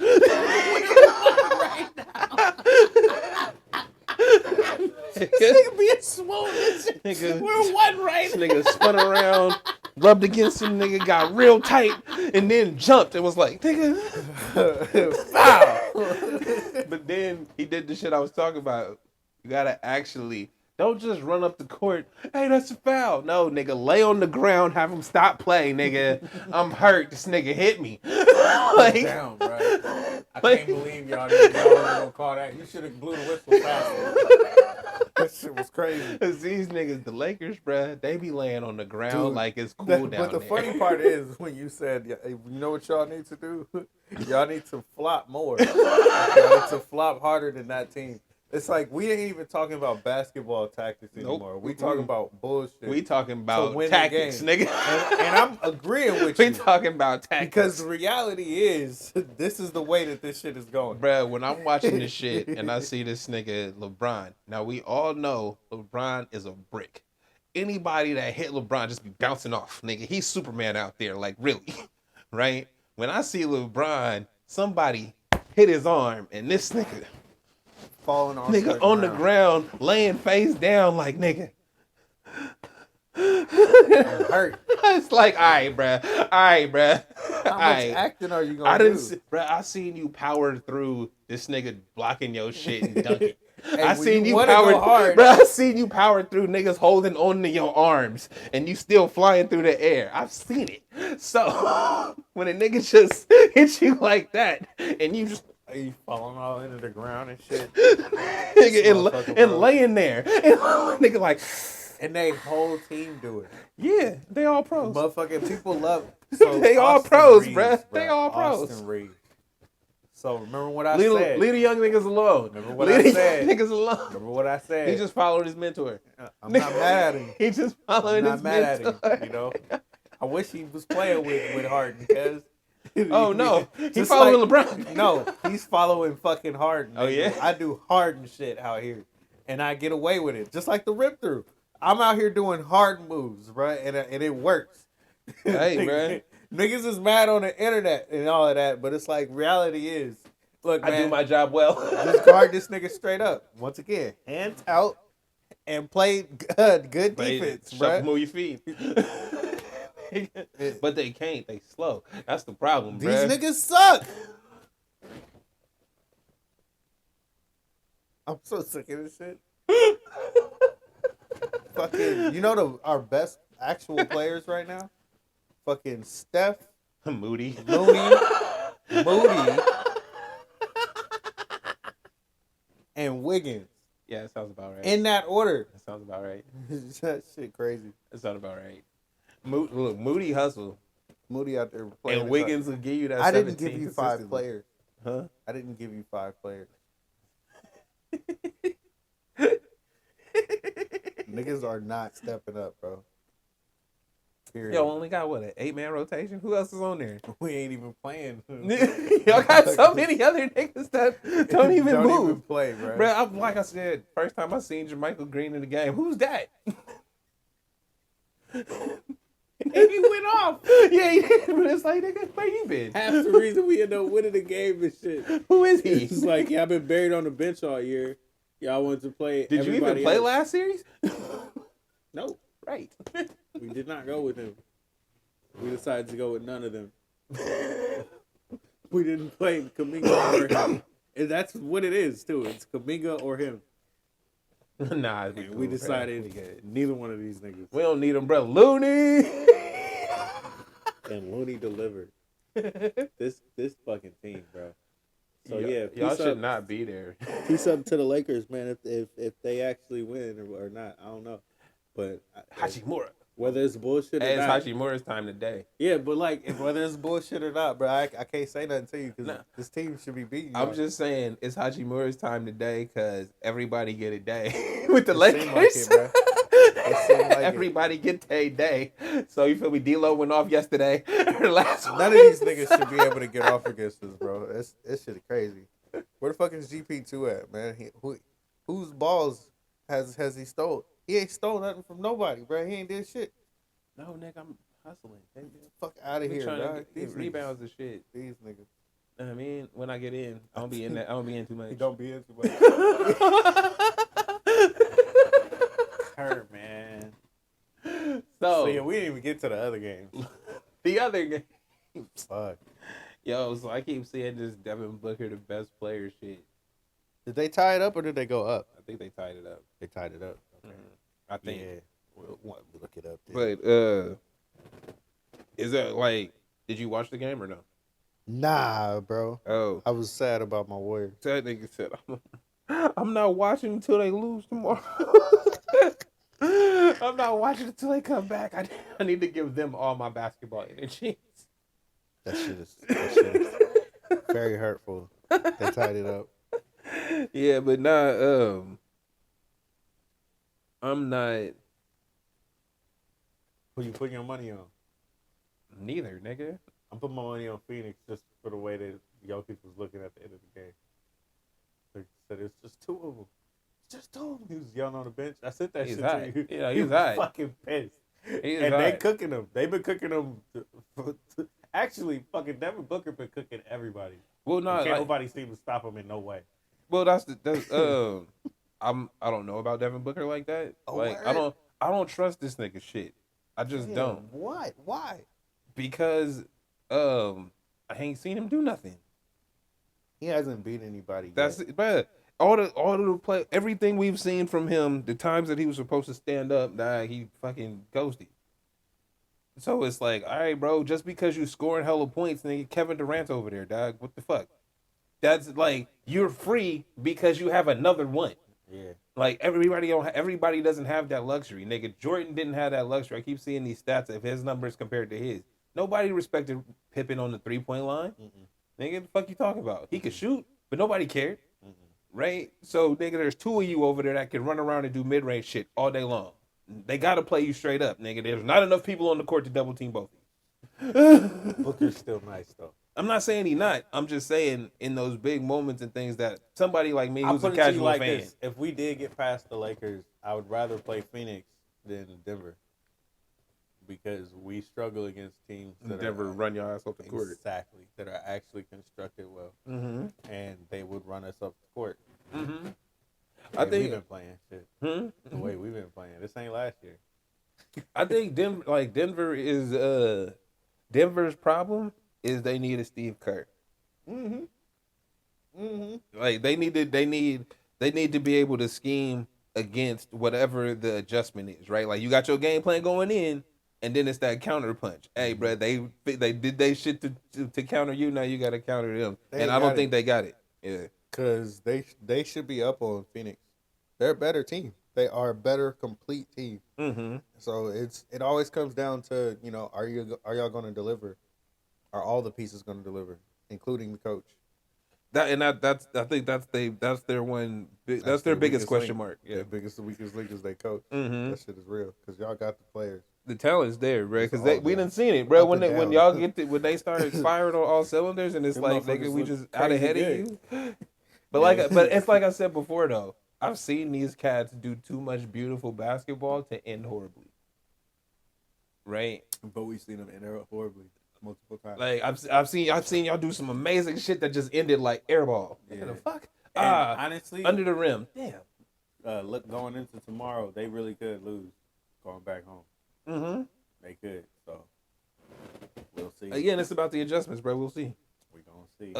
This nigga being swollen. Nigga, We're one right this nigga spun around, rubbed against him, nigga, got real tight, and then jumped and was like, nigga, foul. But then he did the shit I was talking about. You gotta actually, don't just run up the court, hey, that's a foul. No, nigga, lay on the ground, have him stop play, nigga. I'm hurt, this nigga hit me. Like, Down, bro. I can't believe y'all didn't gonna call that. You should have blew the whistle faster. That shit was crazy. Cause these niggas, the Lakers, bruh, they be laying on the ground Dude, like it's cool down But the there. funny part is when you said, you know what y'all need to do? Y'all need to flop more. Y'all need to flop harder than that team. It's like we ain't even talking about basketball tactics anymore. We talking about bullshit. We talking about win the tactics, game. nigga. and I'm agreeing with We you. talking about tactics. Because the reality is, this is the way that this shit is going. Bruh, when I'm watching this shit and I see this nigga LeBron, now we all know LeBron is a brick. Anybody that hit LeBron just be bouncing off, nigga. He's Superman out there, like really, right? When I see LeBron, somebody hit his arm and this nigga Falling on nigga on the ground, laying face down, like nigga. hurt. It's like, all right, bruh. How much acting are you gonna I do? didn't see, bruh, I seen you power through this nigga blocking your shit and dunking. Hey, I when seen you wanna power, go hard, bruh. I seen you power through niggas holding on to your arms and you still flying through the air. I've seen it. So when a nigga just hits you like that and you just you falling all into the ground and shit. nigga motherfucker, and bro. laying there, and nigga like, And they whole team do it. yeah, they all pros. Motherfucking people love so They all Austin pros, Reeves, bruh. They all pros. Austin Reeves. So remember what I Leave said. the young niggas alone. Remember what Leave I the said. young niggas alone. Remember what I said. He just followed his mentor. I'm not mad at him. He just I'm followed not his mad at mentor. him. You know, I wish he was playing with Harden because. Oh no, he Just following like- LeBron. No, he's following fucking Harden. Oh, nigga. yeah? I do Harden shit out here, and I get away with it, just like the rip through. I'm out here doing Harden moves, right, and it works. Hey, bruh. Niggas is mad on the internet and all of that, but it's like reality is. Look, I man, do my job well. just guard this nigga straight up. Once again, hands out and play good defense, Shuffle, bro. move your feet. But they can't. They slow. That's the problem, These bruh. niggas suck. I'm so sick of this shit. Fucking, you know our best actual players right now? Fucking Steph, Moody. Moody, and Wiggins. Yeah, that sounds about right. In that order. That sounds about right. That shit crazy. That sounds about right. Look, Moody hustle. Moody out there playing. And Wiggins will give you that. I didn't 17 give you 5 consistently. players. Huh? I didn't give you 5 players. Niggas are not stepping up, bro. Period. Yo, only got what, an 8-man rotation? Who else is on there? We ain't even playing. Y'all got so many other niggas that don't even move. Even play, bro. Bro, like I said, first time I seen Jermichael Green in the game, who's that? And he went off. Yeah, he did, but it's like, nigga, where you been? Half the reason we end up winning the game and shit. Who is he? It's like, yeah, I've been buried on the bench all year. Y'all wanted to play. Did you even everybody play else. last series? No, Right. we did not go with him. We decided to go with none of them. We didn't play Kaminga or him. And that's what it is, too. It's Kaminga or him. Nah, And we decided neither one of these niggas. we don't need him, bro. Looney. And Looney delivered. This fucking team, bro. So yeah, y'all peace should up, not be there. peace up to the Lakers, man. If they actually win or not, I don't know. But Hachimura. whether it's bullshit or Hey, it's not, Hachimura's time today. yeah. But like, If whether it's bullshit or not, bro, I can't say nothing to you because Nah. this team should be beating you. I'm just saying it's Hachimura's time today because everybody get a day with the It seem Lakers. like it, bro. It seemed like Everybody get their day. So you feel me? D-Lo went off yesterday. Last none of these niggas should be able to get off against us, bro. This shit crazy. Where the fuck is GP2 at, man? Whose balls has he stole? He ain't stole nothing from nobody, bro. He ain't did shit. No, nigga, I'm hustling. Baby. Fuck out of We here, trying to dog. get These rebounds niggas. and shit. These niggas. You know what I mean, when I get in, I don't be in that. I don't be in too much. He don't be into much. Hurt, man. So yeah, we didn't even get to the other game. The other game. Fuck. Yo, so I keep seeing this Devin Booker the best player shit. Did they tie it up or did they go up? I think they tied it up. They tied it up. Okay. I think. Yeah. We'll look it up. But is that like? Did you watch the game or no? Nah, bro. Oh, I was sad about my Warriors. that nigga said, "I'm not watching until they lose tomorrow. I'm not watching until they come back. I need to give them all my basketball energy." That shit is very hurtful. They tied it up. Yeah, but nah. I'm not. Who you putting your money on? Neither, nigga. I'm putting my money on Phoenix just for the way that Jokic was looking at the end of the game. They said it's just two of them. It's just two of them. He was yelling on the bench. I sent that He's shit hot. to you. Yeah, He he's was hot. fucking pissed. He's And they hot. cooking them. They've been cooking them. Actually, fucking Devin Booker been cooking everybody. Well, no, Can't like, nobody seem to stop him in no way. well, that's I don't know about Devin Booker like that. Oh, Like, word? I don't trust this nigga shit. I just Damn, don't, What? Why? because I ain't seen him do nothing. He hasn't beat anybody. That's yet. it, but all the play, everything we've seen from him, the times that he was supposed to stand up, he fucking ghosted. So it's like, all right, bro, just because you scoring hella points, nigga, Kevin Durant's over there, dog. What the fuck? That's like, you're free because you have another one. Yeah. Like everybody doesn't have that luxury, nigga. Jordan didn't have that luxury. I keep seeing these stats of his numbers compared to his. Nobody respected Pippen on the 3-point line. Nigga, the fuck you talking about? He could shoot, but nobody cared. Right? So, nigga, there's two of you over there that can run around and do mid-range shit all day long. They got to play you straight up, nigga. There's not enough people on the court to double team both of you. Booker's still nice, though. I'm not saying he not. I'm just saying in those big moments and things that somebody like me I'll who's a put it to you casual like fan. this. If we did get past the Lakers, I would rather play Phoenix than Denver. Because we struggle against teams that Denver run your ass off the court. Exactly. That are actually constructed well. Mm-hmm. And they would run us up the court. Mm-hmm. I think we've been playing shit. Hmm? The way we've been playing. This ain't last year. I think Denver is Denver's problem is they need a Steve Kerr. Like they need to be able to scheme against whatever the adjustment is, right? Like you got your game plan going in, and then it's that counter punch. Hey, bro, they did they shit to counter you. Now you got to counter them, and I don't think they got it. Yeah, Because they should be up on Phoenix. They're a better team. They are a better complete team. mm-hmm. So it always comes down to, are y'all going to deliver? Are all the pieces going to deliver, including the coach? I think that's their that's their biggest question mark. Yeah, The biggest, weakest link is they coach. Mm-hmm. That shit is real because y'all got the players. the talent's there, bro. Because all we there. done seen it, bro. Up When and when down. y'all when they start firing on all cylinders, and it's Them like, motherfuckers nigga, we look just out crazy ahead good. of you. But it's like I said before, though. I've seen these cats do too much beautiful basketball to end horribly. Right? But we've seen them end horribly multiple times. Like I've seen y'all do some amazing shit that just ended like airball. Yeah. What the fuck? And honestly, Under the rim. Damn. look, going into tomorrow, they really could lose going back home. Mm-hmm. They could. So we'll see. Again, it's about the adjustments, bro. We'll see. We're gonna see.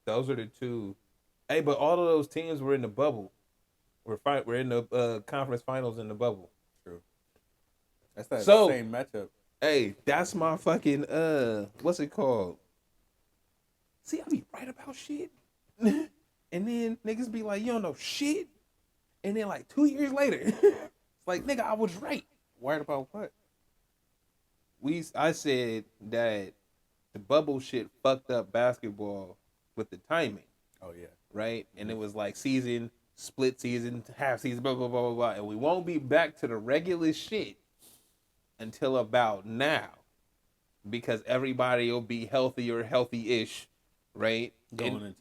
Those are the two. Hey, but all of those teams were in the bubble. We're in the conference finals in the bubble. True. That's that So- same matchup. Hey, that's my fucking what's it called? See, I be right about shit. And then niggas be like, you don't know shit. And then like 2 years later, it's like, nigga, I was right. Worried about what? I said that the bubble shit fucked up basketball with the timing, Oh yeah. right? And it was like season split season, half season, blah blah blah blah blah, and we won't be back to the regular shit until about now, because everybody will be healthy or healthy-ish, right? Going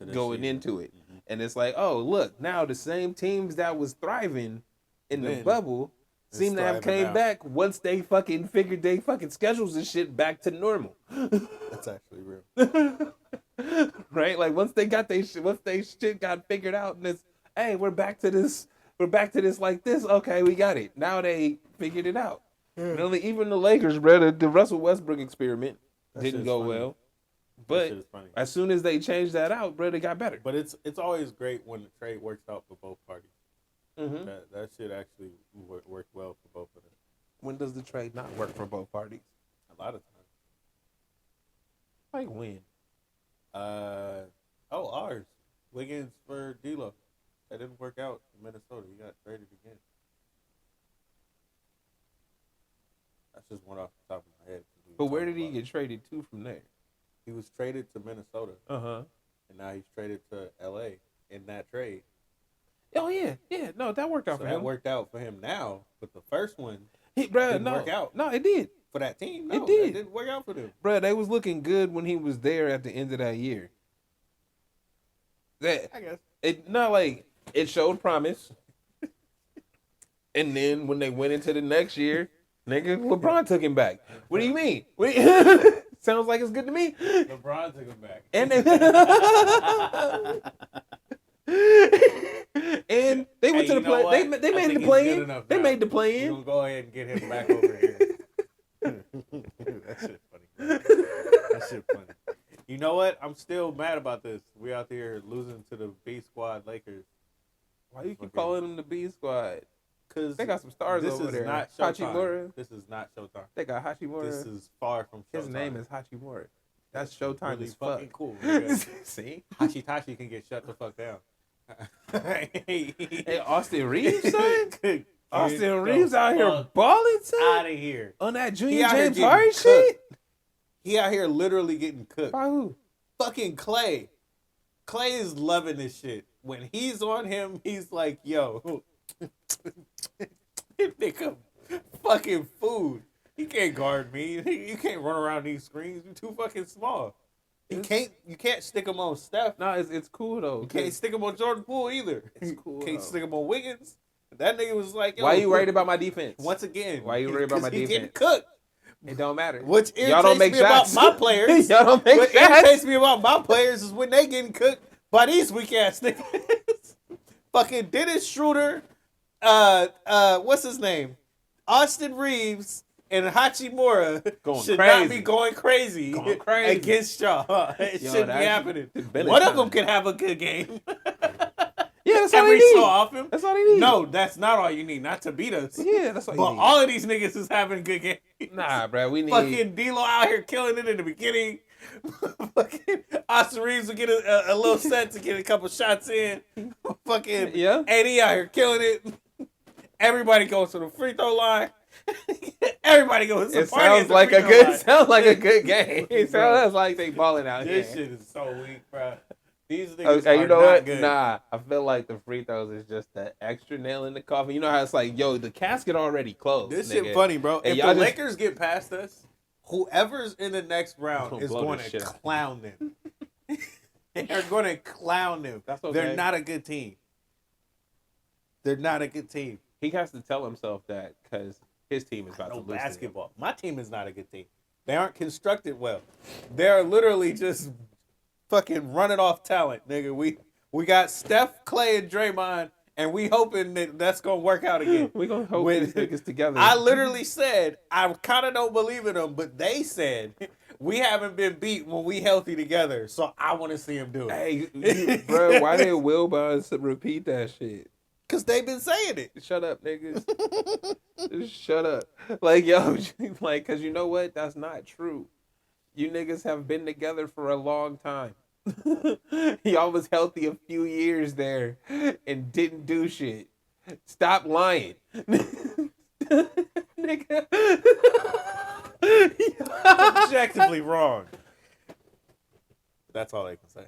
into it. Mm-hmm. And it's like, oh look, now the same teams that was thriving in the bubble seem to have came back once they fucking figured they fucking schedules and shit back to normal. That's actually real. Right? Like once they shit got figured out, and it's, hey, we're back to this like this. Okay, we got it. Now they figured it out. Even the Lakers, bro, the Russell Westbrook experiment didn't go well. But as soon as they changed that out, bro, they got better. But it's always great when the trade works out for both parties. Mm-hmm. That shit actually worked well for both of them. When does the trade not work for both parties? A lot of times. Like when? Ours. Wiggins for D'Lo. That didn't work out in Minnesota. He got traded again. That's just one off the top of my head. But where did he get traded to from there? He was traded to Minnesota. Uh-huh. And now he's traded to LA in that trade. Oh yeah, no, that worked out for him. That worked out for him now, but the first one didn't work out. No, it did. For that team, no, it did. It didn't work out for them. Bro, they was looking good when he was there at the end of that year. I guess it showed promise. And then when they went into the next year, nigga, LeBron took him back. What do you mean? Sounds like it's good to me. LeBron took him back. And and they went to the play. They made the play in. They made the play in. We're gonna go ahead and get him back over here. That shit funny. That shit funny. You know what? I'm still mad about this. We out here losing to the B Squad Lakers. Why you keep calling them the B Squad? Because they got some stars over there. Not Showtime. This is not Showtime. They got Hachimura. This is far from Showtime. His name is Hachimura. That's Showtime. Really as fucking fuck. Cool. See? Hachitashi can get shut the fuck down. Hey, Austin Reeves, son? Austin Reeves out here balling, son? Out of here. On that Junior James Harden shit? He out here literally getting cooked. By who? Fucking Clay. Clay is loving this shit. When he's on him, he's like, yo, nigga, fucking food. He can't guard me. You can't run around these screens. You're too fucking small. You can't stick him on Steph. No, it's cool though. You can't stick him on Jordan Poole either. It's cool. Can't stick him on Wiggins. That nigga was like, yo, why you worried about my defense? Once again, why you worried about my defense? He's getting cooked. It don't matter. Which y'all don't make me shots. about my players. Y'all don't make what shots. irritates me about my players is when they getting cooked by these weak ass niggas. Fucking Dennis Schroeder, what's his name? Austin Reeves and Hachimura should not be going crazy against y'all. It shouldn't be happening. One of them can have a good game. Yeah, that's all every they need. so often. That's all they need. No, that's not all you need. Not to beat us. Yeah, that's all you need. But all of these niggas is having good games. Nah, bro, we need fucking D'Lo out here killing it in the beginning. Fucking Austin Reeves will get a little set to get a couple shots in. Fucking AD out here killing it. Everybody goes to the free throw line. Everybody goes. It sounds like a good. Sounds like a good game. It sounds like they balling out here. This shit is so weak, bro. These niggas are you know not what? Good. Nah, I feel like the free throws is just the extra nail in the coffin. You know how it's like, yo, the casket already closed. This nigga. shit funny, bro. And if the Lakers get past us, whoever's in the next round is going to clown them. They're going to clown them. That's okay. They're not a good team. They're not a good team. He has to tell himself that because his team is about to lose. Basketball. My team is not a good team. They aren't constructed well. They're literally just fucking running off talent, nigga. We got Steph, Clay, and Draymond, and we hoping that that's gonna work out again. We gonna hope these niggas together. I literally said I kind of don't believe in them, but they said we haven't been beat when we healthy together, so I want to see them do it. Hey, bro, why did Wilbon repeat that shit? Cause they've been saying it. Shut up, niggas. Just shut up. Like, yo, like, cause you know what? That's not true. You niggas have been together for a long time. Y'all was healthy a few years there and didn't do shit. Stop lying. Nigga. Objectively wrong. That's all they can say.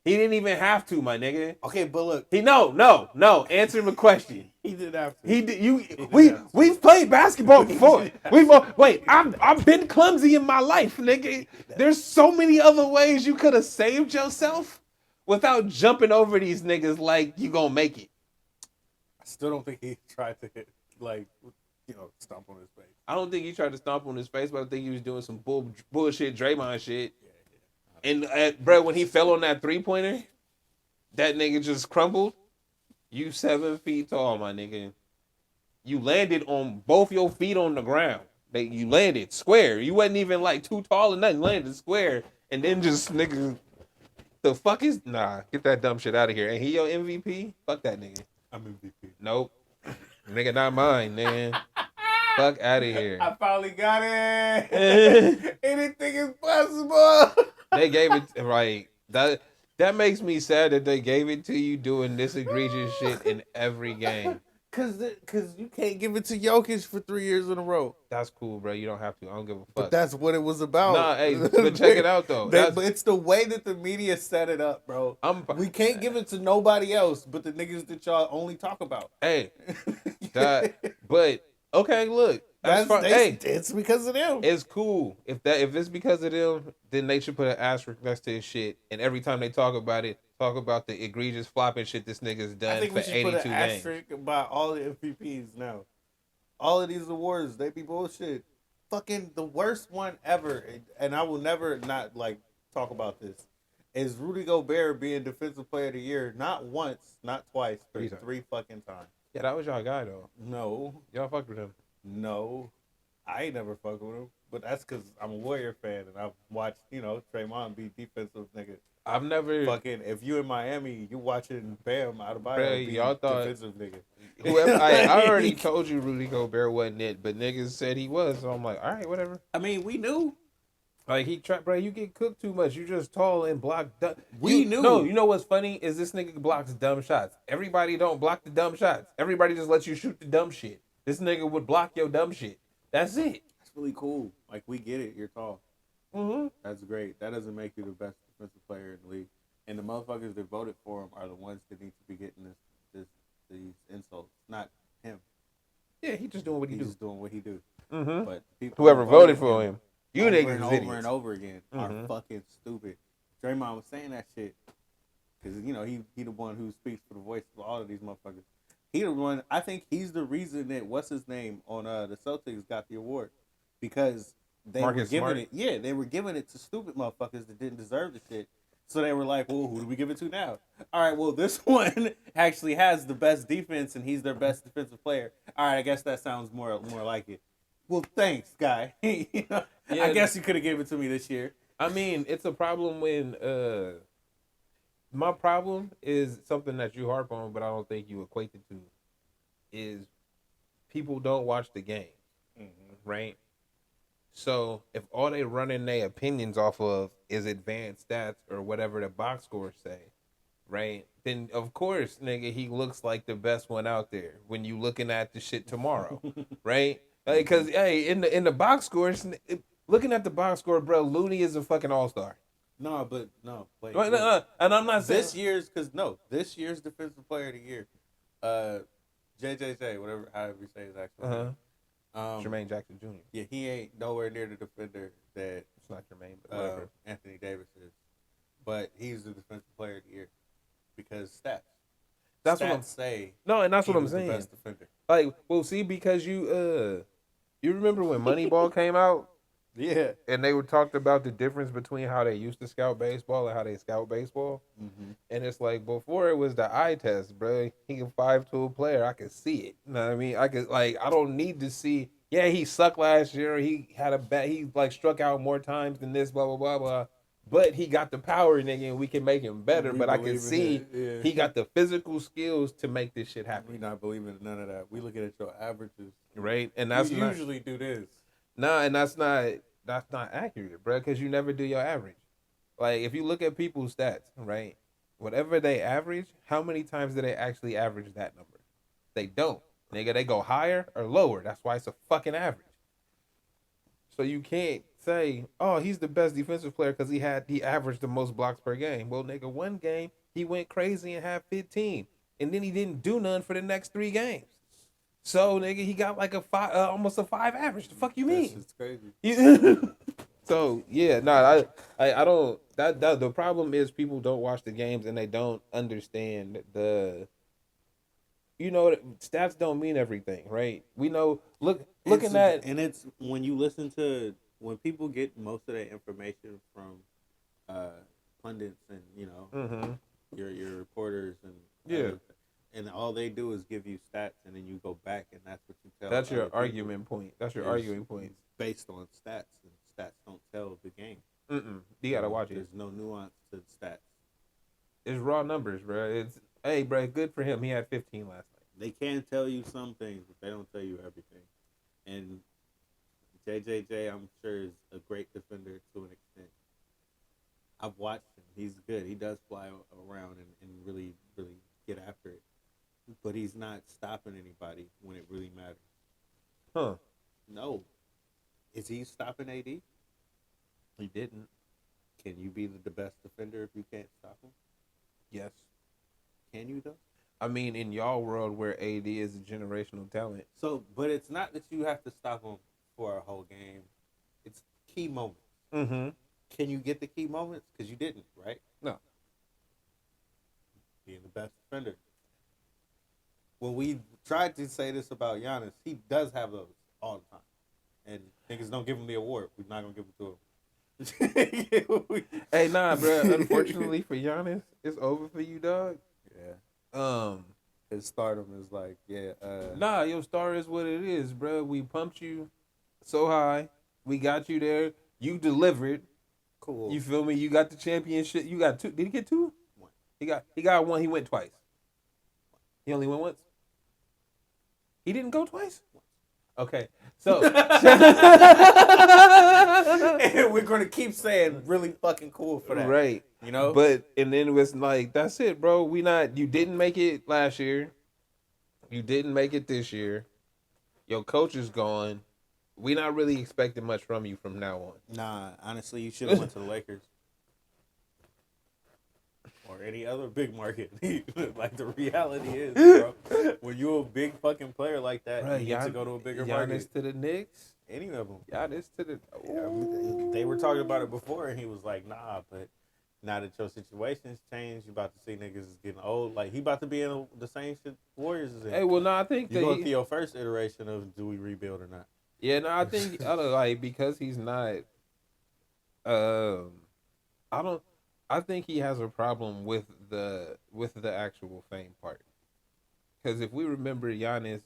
He didn't even have to, my nigga. Okay, but look, He no. Answer the question. he didn't have to. He did. You. didn't We have to. we've played basketball before. didn't have We've wait. I've been clumsy in my life, nigga. There's so many other ways you could have saved yourself without jumping over these niggas like you gonna make it. I still don't think he tried to hit, like, stomp on his face. I don't think he tried to stomp on his face, but I think he was doing some bullshit Draymond shit. And bro, when he fell on that 3-pointer, that nigga just crumbled. You 7 feet tall, my nigga. You landed on both your feet on the ground. You landed square. You wasn't even like too tall or nothing. You landed square, and then just nigga. The fuck is get that dumb shit out of here. Ain't he your MVP? Fuck that nigga. I'm MVP. Nope, nigga, not mine, man. Fuck out of here. I finally got it. Anything is possible. They gave it right. That makes me sad that they gave it to you doing this egregious shit in every game. Cause you can't give it to Jokic for 3 years in a row. That's cool, bro. You don't have to. I don't give a fuck. But that's what it was about. Nah, hey, but check it out though. But it's the way that the media set it up, bro. We can't give it to nobody else but the niggas that y'all only talk about. Hey, but okay, look. It's because of them. It's cool. If it's because of them, then they should put an asterisk next to his shit. And every time they talk about it, talk about the egregious flopping shit this nigga's done I think for we should 82 put an games. asterisk by all the MVPs now. All of these awards, they be bullshit. Fucking the worst one ever, and I will never not like talk about this, is Rudy Gobert being Defensive Player of the Year not once, not twice, but 3 fucking times. Yeah, that was y'all guy though. No. Y'all fucked with him. No. I ain't never fucked with him. But that's because I'm a Warrior fan and I've watched, Draymond be defensive nigga. I've never fucking if you in Miami, you watching Bam Adebayo be y'all thought defensive nigga. Whoever I already told you Rudy Gobert wasn't it, but niggas said he was, so I'm like, all right, whatever. I mean, we knew. Like he tried, bro. You get cooked too much. You just tall and block. We knew. No, you know what's funny is this nigga blocks dumb shots. Everybody don't block the dumb shots. Everybody just lets you shoot the dumb shit. This nigga would block your dumb shit. That's it. That's really cool. Like we get it. You're tall. Mm-hmm. That's great. That doesn't make you the best defensive player in the league. And the motherfuckers that voted for him are the ones that need to be getting these insults, not him. Yeah, he just doing what he do. He's just doing what he do. Mm-hmm. But people Whoever voted for him, you over niggas and idiots. over and over again are fucking stupid. Draymond was saying that shit because he the one who speaks for the voice of all of these motherfuckers. He the one. I think he's the reason that what's his name on the Celtics got the award because they were giving it. Yeah, they were giving it to stupid motherfuckers that didn't deserve the shit. So they were like, well, who do we give it to now? All right, well, this one actually has the best defense, and he's their best defensive player. All right, I guess that sounds more like it. Well, thanks, guy. I guess you could have given it to me this year. I mean, it's a problem when my problem is something that you harp on, but I don't think you equate it to, is people don't watch the game, right? So if all they running their opinions off of is advanced stats or whatever the box scores say, right? Then of course, nigga, he looks like the best one out there when you looking at the shit tomorrow, right? Like, cause hey, in the box scores, looking at the box score, bro, Looney is a fucking all-star. No, wait. No, and I'm not saying this year's defensive player of the year, JJJ, however you say his actual name. Jermaine Jackson Jr. Yeah, he ain't nowhere near the defender that It's not Jermaine, but whatever. Anthony Davis is. But he's the defensive player of the year because stats. That's stats what I'm say. No, and that's what I'm was saying. The best defender. Like, well, see, because you remember when Moneyball came out? Yeah. And they were talked about the difference between how they used to scout baseball and how they scout baseball. Mm-hmm. And it's like, before it was the eye test, bro. He can 5-tool player. I can see it. You know what I mean? I don't need to see, yeah, he sucked last year. He had he struck out more times than this, blah, blah, blah, blah. But he got the power, nigga, and we can make him better. But I can see he got the physical skills to make this shit happen. We not believing in none of that. We looking at your averages. Right? And that's usually do this. No, and that's not accurate, bro, because you never do your average. Like, if you look at people's stats, right, whatever they average, how many times do they actually average that number? They don't. Nigga, they go higher or lower. That's why it's a fucking average. So you can't say, "Oh, he's the best defensive player because he averaged the most blocks per game." Well, nigga, one game he went crazy and had 15, and then he didn't do none for the next 3 games. So, nigga, he got like a five, almost a 5 average. The fuck you That mean? shit's crazy. So yeah, no, I don't. That the problem is people don't watch the games and they don't understand the. Stats don't mean everything, right? We know. Looking at and it's when you listen to when people get most of their information from pundits and Mhm. your reporters and Yeah. and all they do is give you stats and then you go back and that's what you tell. That's other your people argument point. That's your is arguing point. based on stats, and stats don't tell the game. You gotta watch it. There's no nuance to the stats. It's raw numbers, bro. Hey, bro. Good for him. He had 15 last night. They can tell you some things, but they don't tell you everything. And JJJ, I'm sure, is a great defender to an extent. I've watched him. He's good. He does fly around and really, really get after it. But he's not stopping anybody when it really matters. Huh? No. Is he stopping AD? He didn't. Can you be the best defender if you can't stop him? Yes. Can you, though? I mean, in y'all world where AD is a generational talent. So, but it's not that you have to stop him for a whole game. It's key moments. Mm-hmm. Can you get the key moments? Because you didn't, right? No. Being the best defender. When we tried to say this about Giannis, he does have those all the time. And niggas don't give him the award. We're not going to give it to him. Hey, nah, bro. Unfortunately for Giannis, it's over for you, dog. Yeah. His stardom is like, Nah, your star is what it is, bro. We pumped you so high. We got you there. You delivered. Cool. You feel me? You got the championship. You got 2. Did he get 2? One. He got 1. He went twice. He only went once. He didn't go twice. Okay, so and we're gonna keep saying really fucking cool for that, right? You know. But and then it was like, that's it, bro. You didn't make it last year. You didn't make it this year. Your coach is gone. We not really expecting much from you from now on. Nah, honestly, you should have went to the Lakers or any other big market. Like the reality is, bro, when you're a big fucking player like that, Bro, you need to go to a bigger Giannis market. to the Knicks. Any of them. Giannis to the. Yeah, I mean, they were talking about it before, and he was like, "Nah, but now that your situation's changed, you about to see niggas is getting old. Like he about to be in the same shit Warriors is in. Hey, well, no, I think you going through your first iteration of do we rebuild or not? Yeah, no, I think I don't like because he's not. I don't. I think he has a problem with the actual fame part. Because if we remember Giannis,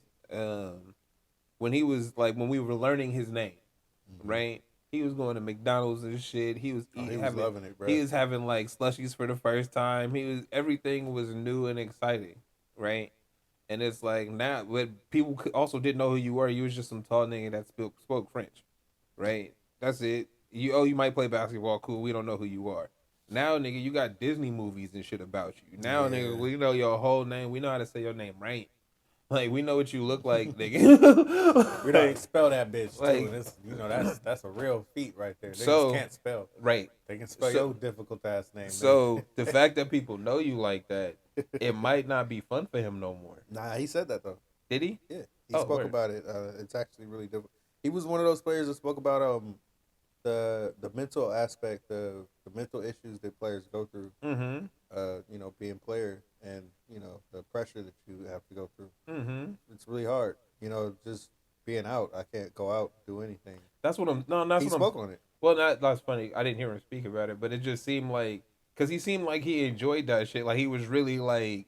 when he was like when we were learning his name, right? He was going to McDonald's and shit. He was loving it, bro. He was having like slushies for the first time. Everything was new and exciting, right? And it's like now, but people also didn't know who you were. You was just some tall nigga that spoke French, right? That's it. You might play basketball, cool. We don't know who you are. Now, nigga, you got Disney movies and shit about you. Now, nigga, we know your whole name. We know how to say your name right. Like, we know what you look like, nigga. We don't spell that bitch, like, too. That's a real feat right there. Niggas So- can't spell. Right. They can spell your difficult ass name. So, the fact that people know you like that, it might not be fun for him no more. Nah, he said that though. Did he? Yeah, he Oh, spoke word. about it. It's actually really difficult. He was one of those players that spoke about the mental aspect of the mental issues that players go through. Mm-hmm. Being player and the pressure that you have to go through. Mm-hmm. It's really hard. Just being out. I can't go out do anything. That's what I'm. No, that's He what spoke I'm. on it. Well, that's funny. I didn't hear him speak about it, but it just seemed like because he seemed like he enjoyed that shit. Like he was really like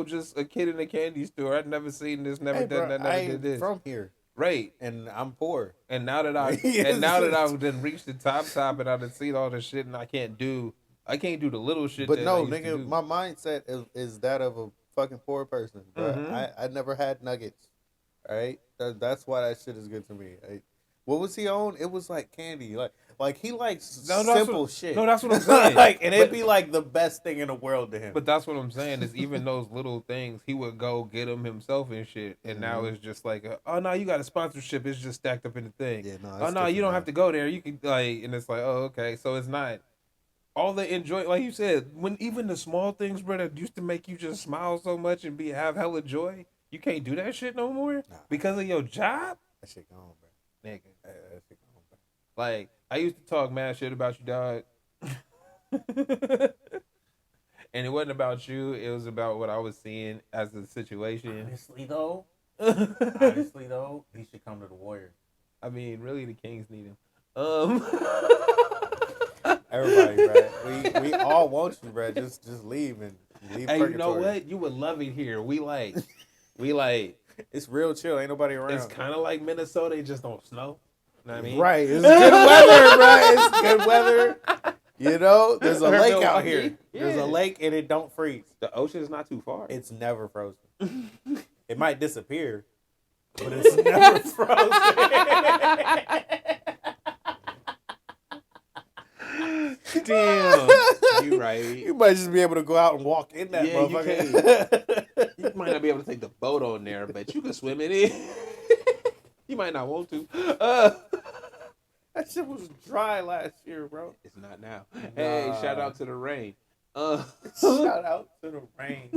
just a kid in a candy store. I'd never seen this, never Hey, done bro, that, never I did ain't this. from here, Right. and I'm poor. And now that I've done reached the top and I've seen all the shit, and I can't do the little shit. But that no, I used to nigga, do. my mindset is that of a fucking poor person. Bro. Mhm. I never had nuggets. All right, that's why that shit is good to me. What was he on? It was like candy, like Like he likes No, that's simple what- shit. no, that's what I'm saying. Like, and it'd But- be like the best thing in the world to him. But that's what I'm saying is even those little things he would go get them himself and shit, and now Mhm. it's just like, oh no, you got a sponsorship. It's just stacked up in the thing. Yeah, no, Oh it's no, you different don't now. have to go there. You can like, and it's like, oh okay, so it's not all the enjoy. Like you said, when even the small things, bro, that used to make you just smile so much and have hella joy, you can't do that shit no more because of your job, That shit gone, bro. nigga. That shit gone, bro. Like I used to talk mad shit about you, dog. And it wasn't about you. It was about what I was seeing as the situation. Honestly though, he should come to the Warriors. I mean, really, the Kings need him. Everybody, bro. We all want you, bro. Just leave and leave. Hey, you know purgatory. what? You would love it here. We like. It's real chill. Ain't nobody around. It's kind of like Minnesota. It just don't snow. You know what I mean? Right. It's good weather, bro. It's good weather. You know, there's a Or lake out Milwaukee. here. There's Yeah. a lake and it don't freeze. The ocean is not too far. It's never frozen. It might disappear, but it's never frozen. Damn. You right. You might just be able to go out and walk in that Yeah, you motherfucker. You might not be able to take the boat on there, but you can swim in it. You might not want to. That shit was dry last year, bro. It's not now. Hey, shout out to the rain. Shout out to the rain.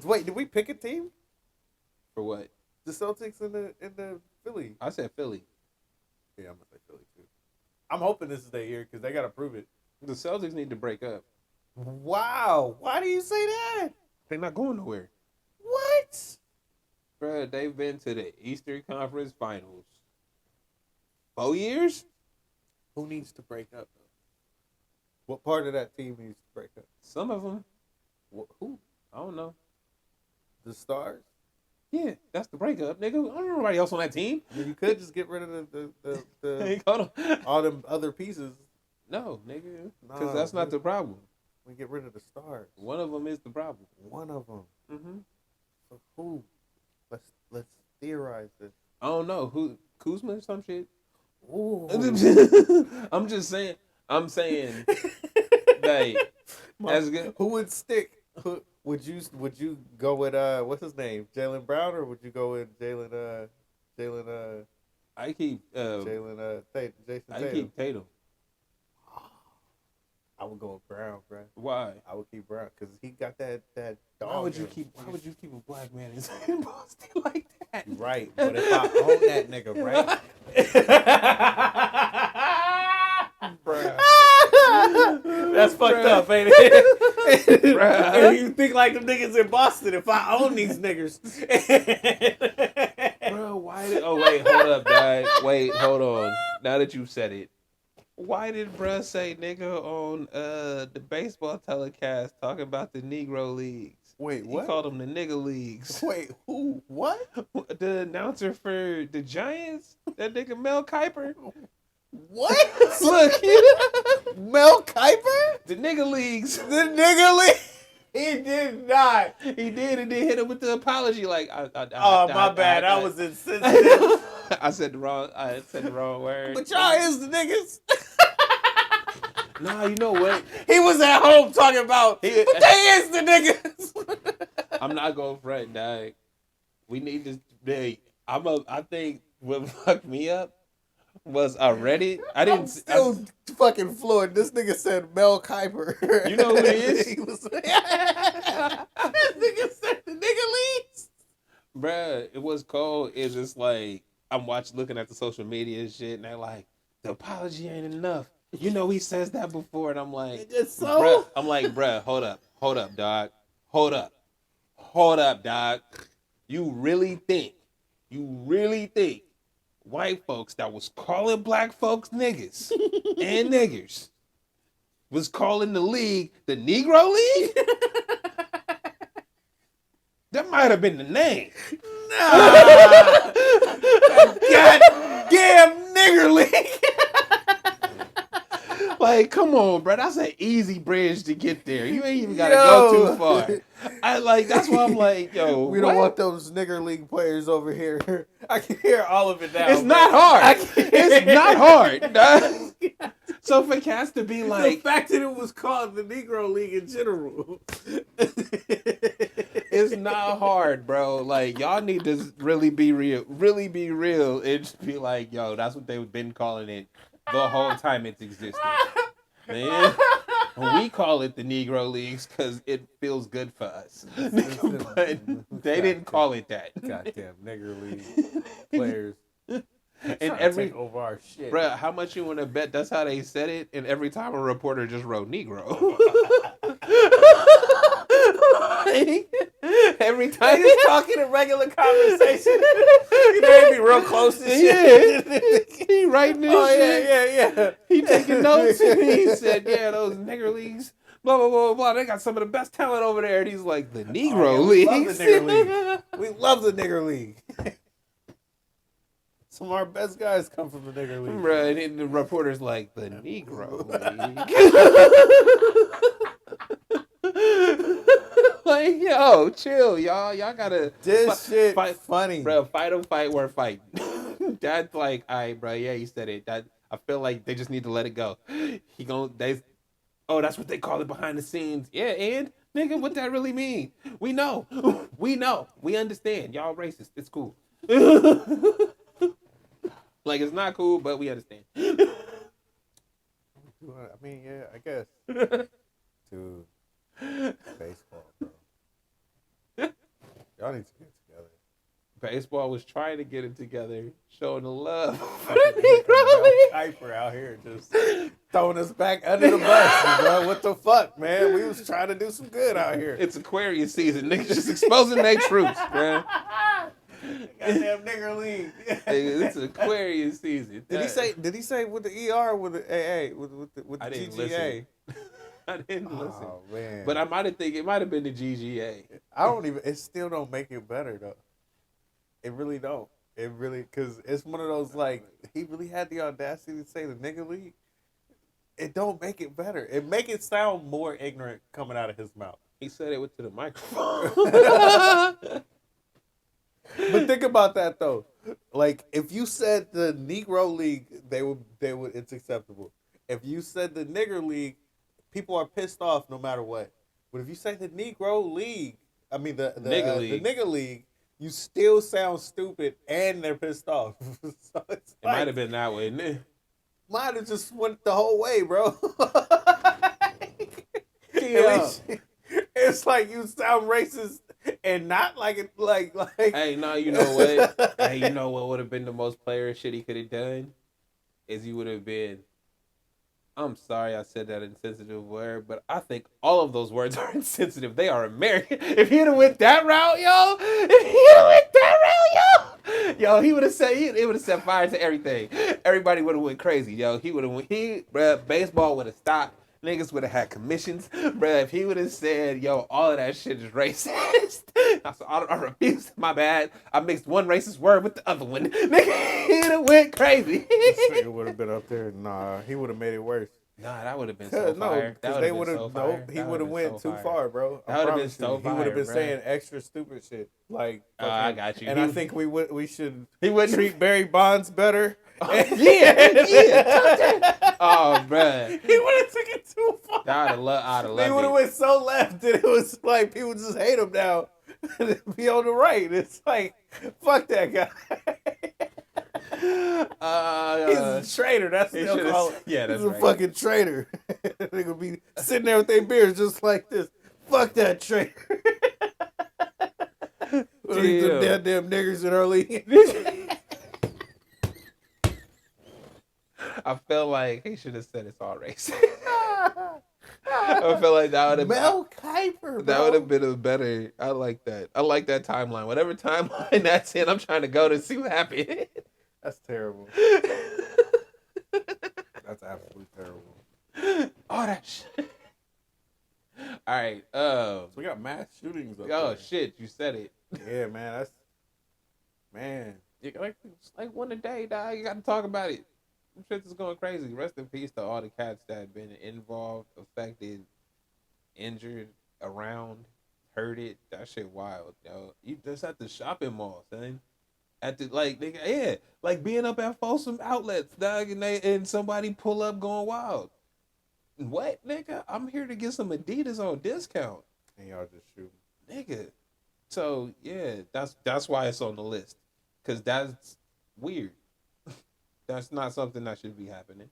Wait, did we pick a team? For what? The Celtics and the Philly. I said Philly. Yeah, I'm gonna say Philly too. I'm hoping this is their year because they gotta prove it. The Celtics need to break up. Wow, why do you say that? They're not going nowhere. What? Bruh, they've been to the Eastern Conference Finals 4 years? Who needs to break up? What part of that team needs to break up? Some of them. Who? I don't know. The Stars? Yeah, that's the breakup, nigga. I don't know nobody else on that team. I mean, you could just get rid of the Hey, hold on. all them other pieces. No, nigga. Because Nah, that's not dude. the problem. We get rid of the Stars. One of them is the problem. One of them. Mm-hmm. For who? Let's theorize this. I don't know. Who? Kuzma or some shit? Ooh. I'm just saying. I'm saying, like, that's good. Who would stick? Would you go with what's his name, Jaylen Brown, or would you go with Jalen I keep Jason Tatum? keep Tatum. I would go with Brown, bro. Why? I would keep Brown because he got that dog. Why would you in him. keep a black man in Boston like that? You right, but if I own that nigga, right? That's fucked up, ain't it? Bruh. You think like them niggas in Boston if I own these niggas. Bro, why did... Oh, wait, hold up, dog. Wait, hold on. Now that you said it. Why did bruh say nigga on the baseball telecast talking about the Negro Leagues? Wait, He what? called them the nigga leagues. Wait, who? What? The announcer for the Giants? That nigga Mel Kiper? What? Look, Mel Kiper? the nigga leagues. The nigga league? He did not. He did, and then hit him with the apology. Like, Oh, my bad. I was insensitive. I said the wrong word. But y'all is the niggas. Nah, you know what? He was at home talking about, but they is the niggas. I'm not going front, dog. We need to. I think what fucked me up was I read it. I didn't. I'm still fucking floored. This nigga said Mel Kiper. You know who he is? He was, this nigga said the nigga leads. Bruh, it was cold. It's just like I'm looking at the social media and shit, and they're like, the apology ain't enough. You know he says that before, and I'm like, It's so? bruh, hold up, dog, hold up, dog. You really think white folks that was calling black folks niggas and niggers was calling the league the Negro League? That might have been the name. Nah. Goddamn nigger league. Like, come on, bro. That's an easy bridge to get there. You ain't even got to go too far. I like that's why I'm like, yo, We don't want those nigger league players over here. I can hear all of it now. It's not hard. It's not hard. Dog. So for cats to be like, the fact that it was called the Negro League in general, it's not hard, bro. Like y'all need to really be real, and just be like, yo, that's what they've been calling it the whole time it's existed. Man, we call it the Negro Leagues because it feels good for us, but they didn't call it that. Goddamn nigger league players. And every take over our shit. Bruh, how much you want to bet that's how they said it? And every time a reporter just wrote Negro. Like, every time They just talking in regular conversation. You know, they be real close and shit. Yeah. He writing this shit. Yeah. He taking notes and he said, yeah, those nigger leagues, blah, blah, blah, blah. They got some of the best talent over there. And he's like, the Negro We Leagues. love the nigger league. We love the nigger league. Some of our best guys come from the nigger league. Bruh, and the reporter's like, the Negro League. Like, yo, chill, y'all. Y'all gotta. This shit fight, funny. Bro, fight or fight, we're fighting. That's like, all right, bro. Yeah, you said it. That I feel like they just need to let it go. That's what they call it behind the scenes. Yeah, and nigga, what that really mean? We know. We understand. Y'all racist. It's cool. Like, it's not cool, but we understand. I mean, yeah, I guess. Dude, baseball, bro. Y'all need to get together. Baseball was trying to get it together, showing the love. Kuiper out here just throwing us back under the bus, bro. What the fuck, man? We was trying to do some good out here. It's Aquarius season. Niggas just exposing their truths, man. Goddamn nigger league. It's Aquarius season. Did he say with the ER, with the AA, with the I didn't GGA? I didn't listen. Oh man. But I might have think it might have been the GGA. It still don't make it better though. It really don't. It really, cause it's one of those like, he really had the audacity to say the nigger league. It don't make it better. It make it sound more ignorant coming out of his mouth. He said it to the microphone. But think about that though. Like, if you said the Negro League, they would it's acceptable. If you said the nigger league, people are pissed off no matter what. But if you say the Negro League, I mean the nigger league, you still sound stupid and they're pissed off. So it's It might have been that way. Didn't it? Might have just went the whole way, bro. Yeah. It's like you sound racist and not like it like. Hey, no, you know what? Hey, you know what would have been the most player shit he could have done? Is he would have been, I'm sorry I said that insensitive word, but I think all of those words are insensitive. They are American. If he'd have went that route, yo, he would have said, it would have set fire to everything. Everybody would have went crazy, yo. Baseball would have stopped. Niggas would have had commissions. Bruh, if he would have said, yo, all of that shit is racist. I refuse. My bad. I mixed one racist word with the other one. Nigga, he'd have went crazy. This nigga would have been up there. Nah, he would have made it worse. Nah, that would have been so fire. Because they would have, he would have went too far, bro. That would have been so fire. He would have been bro. saying extra stupid shit. Like, I got you. And I think we should he would treat Barry Bonds better. Yeah. Oh, bruh. He would have took it too far. I'd have loved They would have went so left that it was like people just hate him now. Be on the right. It's like, fuck that guy. He's a traitor. That's what they'll call it. Yeah, that's He's a right. fucking traitor. They gonna be sitting there with their beers just like this. Fuck that traitor. These damn niggers in our league. I feel like he should have said it's all racist. I feel like that would have Mel Kiper, that would have been a better. I like that. I like that timeline. Whatever timeline that's in, I'm trying to go to see what happened. That's terrible. That's absolutely terrible. All that shit. All right. So we got mass shootings up Oh there. shit! You said it. Yeah, man. That's man. It's like one a day, dog. You got to talk about it. Them shit is going crazy. Rest in peace to all the cats that have been involved, affected, injured, around. heard it. That shit wild, yo. You just at the shopping mall, son. At the like, nigga, yeah, like being up at Folsom Outlets, dog, and somebody pull up going wild. What, nigga? I'm here to get some Adidas on discount, And y'all just shoot. nigga. So yeah, that's why it's on the list, cause that's weird. That's not something that should be happening.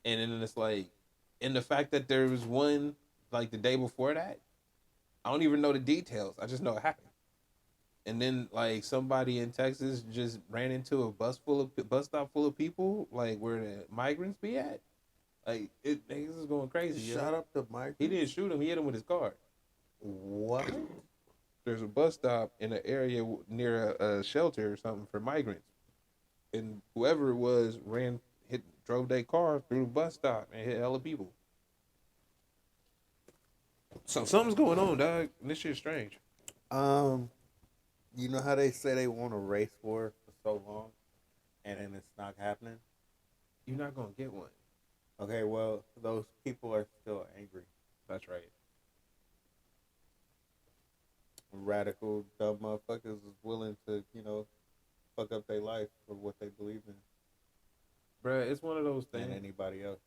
And then it's like, and the fact that there was one like the day before that, I don't even know the details. I just know it happened. And then like somebody in Texas just ran into a bus stop full of people, like where the migrants be at. Like niggas is going crazy. Shut up the mic. He didn't shoot him. He hit him with his car. What? There's a bus stop in an area near a shelter or something for migrants, and whoever it was drove their car through the bus stop and hit hella people. So something's going on, dog. This shit's strange. You know how they say they want a race war for so long, and then it's not happening. You're not gonna get one. Okay, well, those people are still angry. That's right. Radical, dumb motherfuckers is willing to, fuck up their life for what they believe in, Bruh, it's one of those things. and anybody else.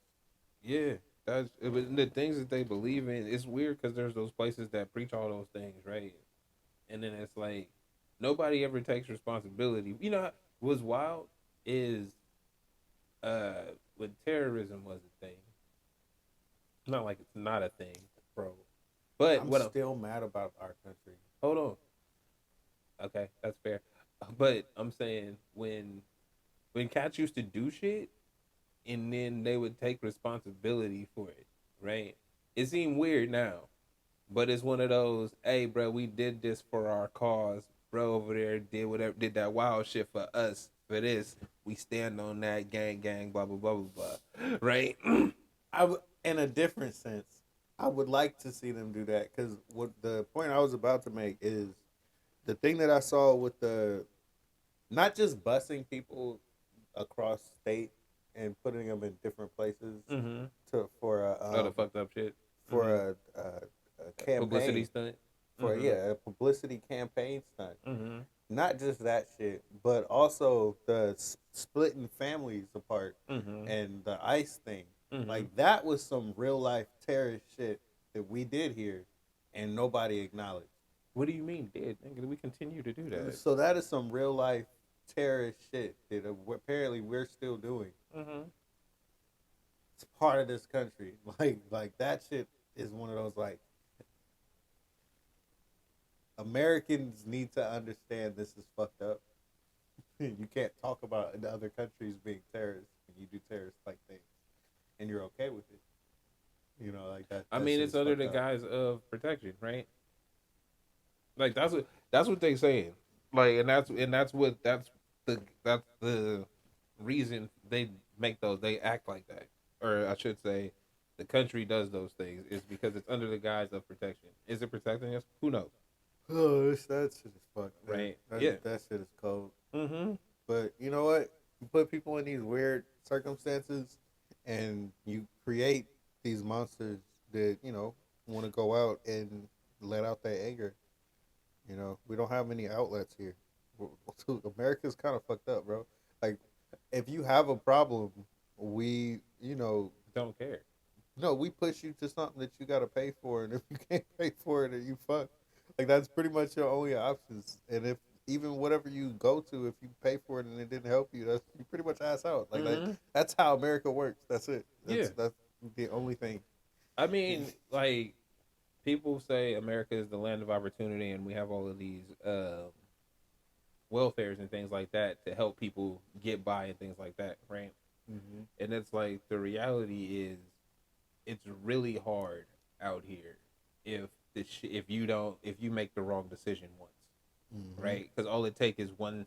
Yeah, the things that they believe in. It's weird because there's those places that preach all those things, right? And then it's like nobody ever takes responsibility. You know what's wild is when terrorism was a thing. Not like it's not a thing, bro. But I'm still mad about our country. Hold on. Okay, that's fair. But I'm saying when cats used to do shit and then they would take responsibility for it, right? It seemed weird now, but it's one of those, hey, bro, we did this for our cause. Bro over there did that wild shit for us. For this, we stand on that, gang, blah, blah, blah, blah, blah. Right? In a different sense, I would like to see them do that, because what the point I was about to make is the thing that I saw with the not just busing people across state and putting them in different places for the fucked up shit. For a campaign Publicity stunt. for a publicity campaign stunt. Not just that shit, but also the splitting families apart and the ICE thing. Like, that was some real life terrorist shit that we did here, and nobody acknowledged. What do you mean, did? We continue to do that. So that is some real life terrorist shit that apparently we're still doing. It's part of this country. Like that shit is one of those, like, Americans need to understand this is fucked up. You can't talk about the other countries being terrorists when you do terrorist like things, and you're okay with it. Like that. I mean, it's under the guise of protection, right? Like that's what they saying. Like, and that's the reason they make those. They act like that, or I should say, the country does those things is because it's under the guise of protection. Is it protecting us? Who knows? Oh, that shit is fucked. Right. That shit is cold. But you know what? You put people in these weird circumstances, and you create these monsters that want to go out and let out their anger. We don't have many outlets here. America's kind of fucked up, bro. Like, if you have a problem, we Don't care. No, we push you to something that you got to pay for, and if you can't pay for it, then you fuck. Like, that's pretty much your only options. And if even whatever you go to, if you pay for it and it didn't help you, you pretty much ass out. Like, that's how America works. That's it. That's the only thing. I mean, like, people say America is the land of opportunity, and we have all of these welfares and things like that to help people get by and things like that, right? And it's like, the reality is, it's really hard out here if you make the wrong decision once, right? Because all it takes is one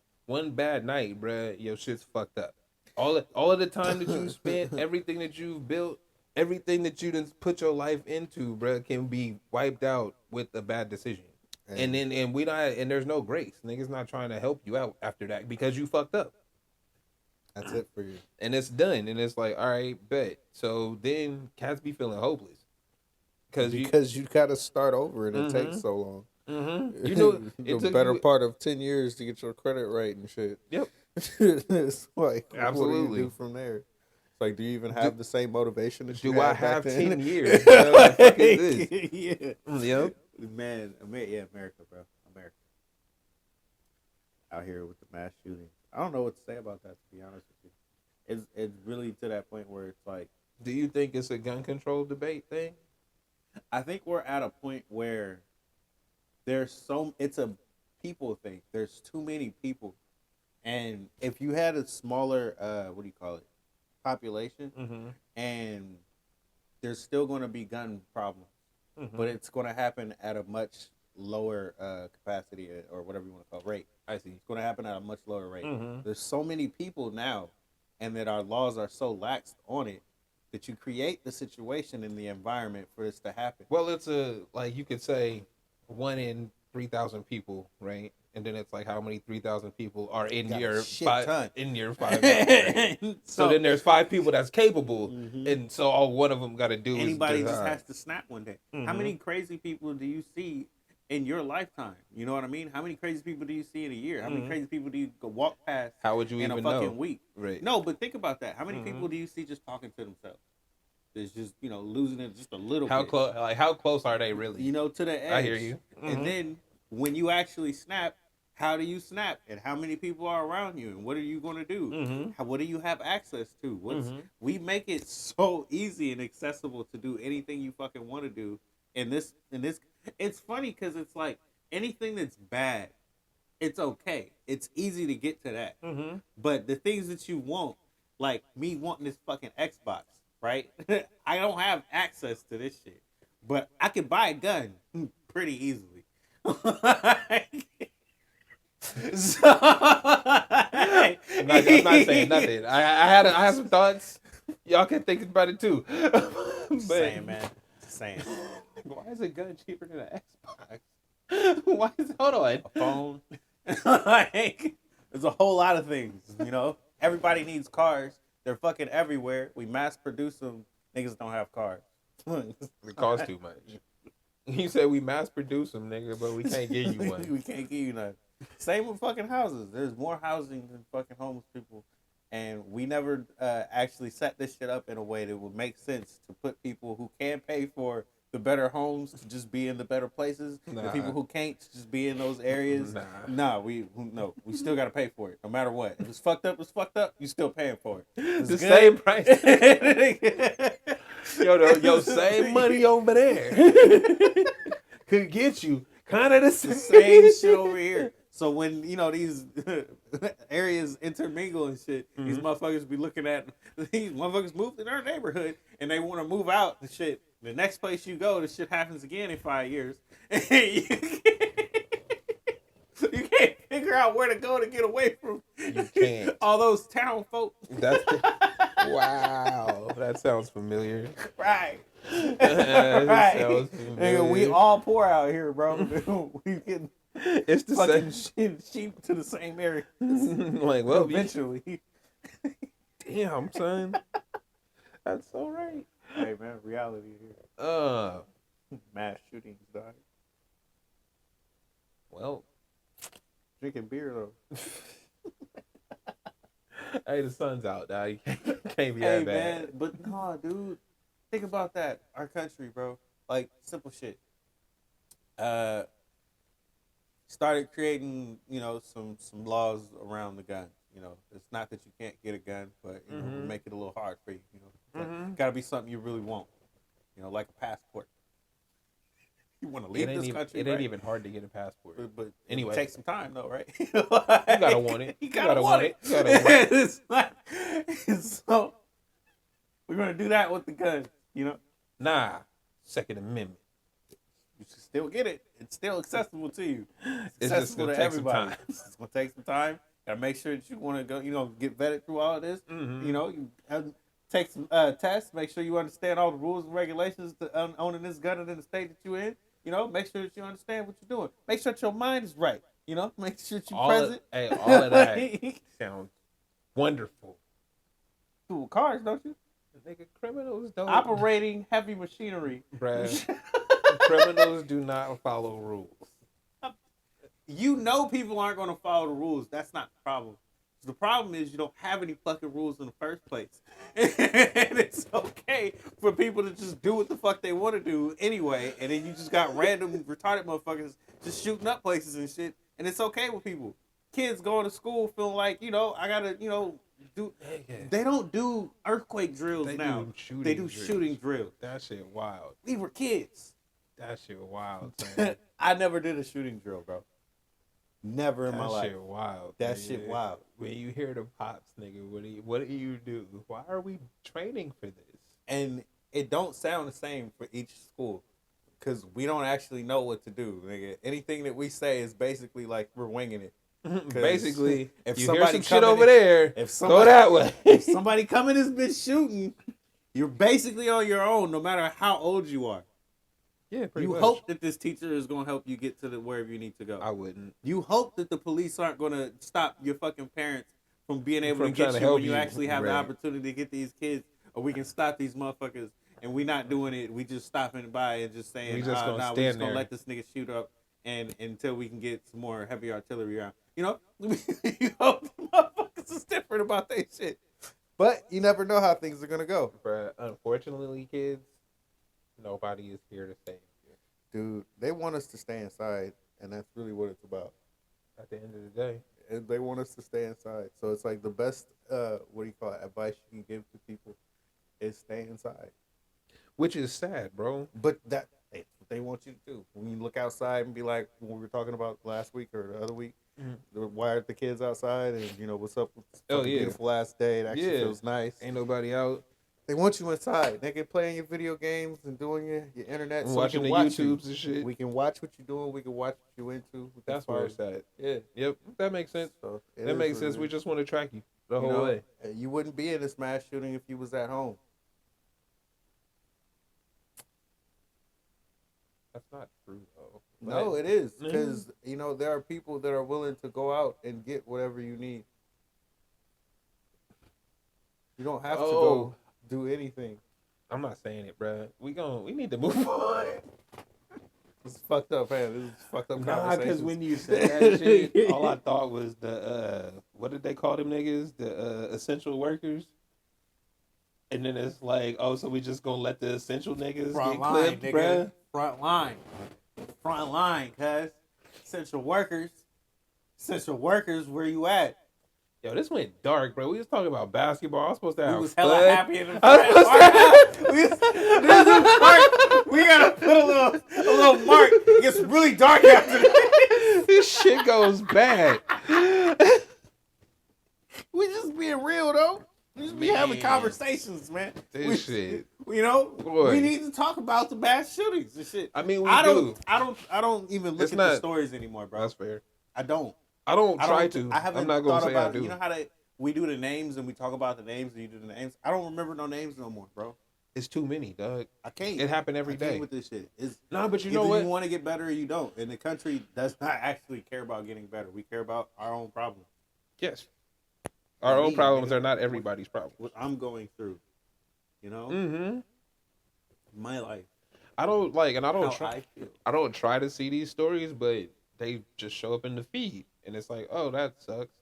bad night, bruh, your shit's fucked up. All of the time that you spent, everything that you've built, everything that you done put your life into, bruh, can be wiped out with a bad decision. And there's no grace. Niggas not trying to help you out after that because you fucked up. That's it for you. And it's done. And it's like, all right, bet. So then cats be feeling hopeless. Because you got to start over and it Mhm. takes so long. You know, it the took better you. part of 10 years to get your credit right and shit. Yep, It's like, what do you absolutely. do from there? It's like, do you even Do- have the same motivation that you Do I had back have then? 10 years, bro? What the fuck is this? Yeah. Yep. Man, America, bro. America. Out here with the mass shootings. I don't know what to say about that, to be honest with you. It's really to that point where it's like, Do you think it's a gun control debate thing? I think we're at a point where it's a people thing. There's too many people. And if you had a smaller, what do you call it, population, Mm-hmm. and there's still going to be gun problems, Mm-hmm. but it's going to happen at a much lower capacity or whatever you want to call it, rate. I see. It's going to happen at a much lower rate. Mm-hmm. There's so many people now, and that our laws are so lax on it that you create the situation in the environment for this to happen. Well, it's like you could say 1 in 3,000 people, right? And then it's like how many 3,000 people are in Got a your shit ton. 5 right? So then there's 5 people that's capable, Mhm. and so all one of them got to do anybody is just has to snap one day. How Mhm. many crazy people do you see in your lifetime? You know what I mean? How many crazy people do you see in a year? How many Mhm. crazy people do you go walk past How would you in a even fucking know? week? Right. No, but think about that. How many Mhm. people do you see just talking to themselves? It's just, losing it just a little How bit. close? Like how close are they really? To the edge. I hear you. Mhm. And then when you actually snap, how do you snap? And how many people are around you? And what are you going to do? Mhm. What do you have access to? Mhm. We make it so easy and accessible to do anything you fucking want to do. In this, it's funny because it's like anything that's bad, it's okay. It's easy to get to that. Mhm. But the things that you want, like me wanting this fucking Xbox, right? I don't have access to this shit, but I can buy a gun pretty easily. So, I'm not saying nothing. I had some thoughts. Y'all can think about it too. But, saying, man, saying. Why is a gun cheaper than an Xbox? Why is hold on? A phone. Like, there's a whole lot of things, Everybody needs cars. They're fucking everywhere. We mass produce them. Niggas don't have cars. It costs too much. You said we mass produce them, nigga, but we can't give you one. We can't give you none. Same with fucking houses. There's more housing than fucking homeless people. And we never actually set this shit up in a way that would make sense to put people who can pay for the better homes to just be in the better places. The Nah. people who can't to just be in those areas. Nah. We still gotta pay for it, no matter what. If it's fucked up, it's fucked up. You still paying for it. It's The good. same price. Yo, same money over there could get you kind of the Same shit over here. So when these areas intermingle and shit, these motherfuckers be looking at these motherfuckers moved in our neighborhood and they want to move out the shit. The next place you go, the shit happens again in 5 years. you can't figure out where to go to get away from You can't. all those town folk. Wow, that sounds familiar. Right. That Right. sounds familiar. Nigga, we all poor out here, bro. We get It's the fucking same. sheep to the same area. Like, well, Eventually. damn, son. That's all right. Hey man, reality here. Mass shootings, dog. Well, Drinking beer though. hey, the sun's out, dog. You can't be Hey that bad. man, but nah, dude. Think about that. Our country, bro. Like simple shit. Started creating, some laws around the gun. It's not that you can't get a gun, but we make it a little hard for you. Got to be something you really want. Like a passport. You want to leave this country? It ain't even hard to get a passport. But Anyway. it takes some time though, right? You gotta want it. You gotta want it. You gotta want it. It's like, so we're gonna do that with the gun. Nah, Second Amendment. You should still get it. It's still accessible to you. It's just gonna take some time. It's gonna take some time. Gotta make sure that you want to go. Get vetted through all of this. Mhm. You have, take some tests. Make sure you understand all the rules and regulations to owning this gun in the state that you're in. Make sure that you understand what you're doing. Make sure that your mind is right. Make sure that you're present. All of that sounds wonderful. Cool cars, don't you? Nigga, criminals don't operating heavy machinery. Bruh, criminals do not follow rules. You know people aren't going to follow the rules. That's not the problem. The problem is you don't have any fucking rules in the first place. And it's okay for people to just do what the fuck they want to do anyway. And then you just got random retarded motherfuckers just shooting up places and shit. And it's okay with people. Kids going to school feeling like, I got to, do. They don't do earthquake drills now. They do shooting drills. That shit wild. We were kids. That shit wild, son. I never did a shooting drill, bro. Never in my life. That shit wild. That nigga. shit wild. When you hear the pops, nigga, what do you do? Why are we training for this? And it don't sound the same for each school. Because we don't actually know what to do, nigga. Anything that we say is basically like we're winging it. Basically, if you somebody hear some shit over there, go that way. If somebody come in this bitch shooting, you're basically on your own, no matter how old you are. Yeah, pretty much. You hope that this teacher is going to help you get to wherever you need to go. I wouldn't. You hope that the police aren't going to stop your fucking parents from being able to trying get to you help when you you. actually have the Right. opportunity to get these kids, or we can stop these motherfuckers. And we not doing it. We just stopping by and just saying, We just gonna we stand just gonna there. let this nigga shoot up, and until we can get some more heavy artillery around. You hope the motherfuckers is different about that shit. But you never know how things are gonna go. Bruh, unfortunately, kids, nobody is here to save you. Dude, they want us to stay inside, and that's really what it's about. At the end of the day. And they want us to stay inside. So it's like the best, advice you can give to people is stay inside. Which is sad, bro. But that's what they want you to do. When you look outside and be like, when we were talking about last week or the other week, why aren't the kids outside? And, what's up with this beautiful ass day? It actually feels nice. Ain't nobody out. They want you inside. They can play your video games and doing your internet. And so watching we the can watch YouTubes you. and shit. We can watch what you're doing. We can watch what you're into. That's where it's at. Yeah. Yep, that makes sense. So That makes sense. We just want to track you the whole way. You wouldn't be in this mass shooting if you was at home. That's not true, though. No, it is. Because, there are people that are willing to go out and get whatever you need. You don't have to go do anything. I'm not saying it, bruh. We need to move on. This is fucked up, man. This is fucked up Nah, conversation. because when you said that shit, all I thought was the, what did they call them niggas? The essential workers? And then it's like, so we just gonna let the essential niggas get clipped, bruh? Front line, cuz. Essential workers, where you at? Yo, this went dark, bro. We was talking about basketball. I was supposed to have We was fun. hella happy in the I was supposed we gotta put a little mark. It gets really dark after this. This shit goes bad. We just being real, though. We just be having conversations, man. This shit. Boy. We need to talk about the mass shootings and shit. I mean, I don't even look It's at not- the stories anymore, bro. That's fair. I don't. I don't try to. I haven't I'm not thought gonna say about I do. You know how we do the names and we talk about the names and you do the names? I don't remember no names no more, bro. It's too many, dog. I can't. It happened every I can't day. with this shit. Nah, but you either know what? you want to get better or you don't. And the country does not actually care about getting better. We care about our own problems. Yes. Our own Me, problems nigga. are not everybody's problems. What I'm going through. Mm-hmm. My life. I don't like, and I don't How try. I feel. I don't try to see these stories, but they just show up in the feed, and it's like, oh, that sucks,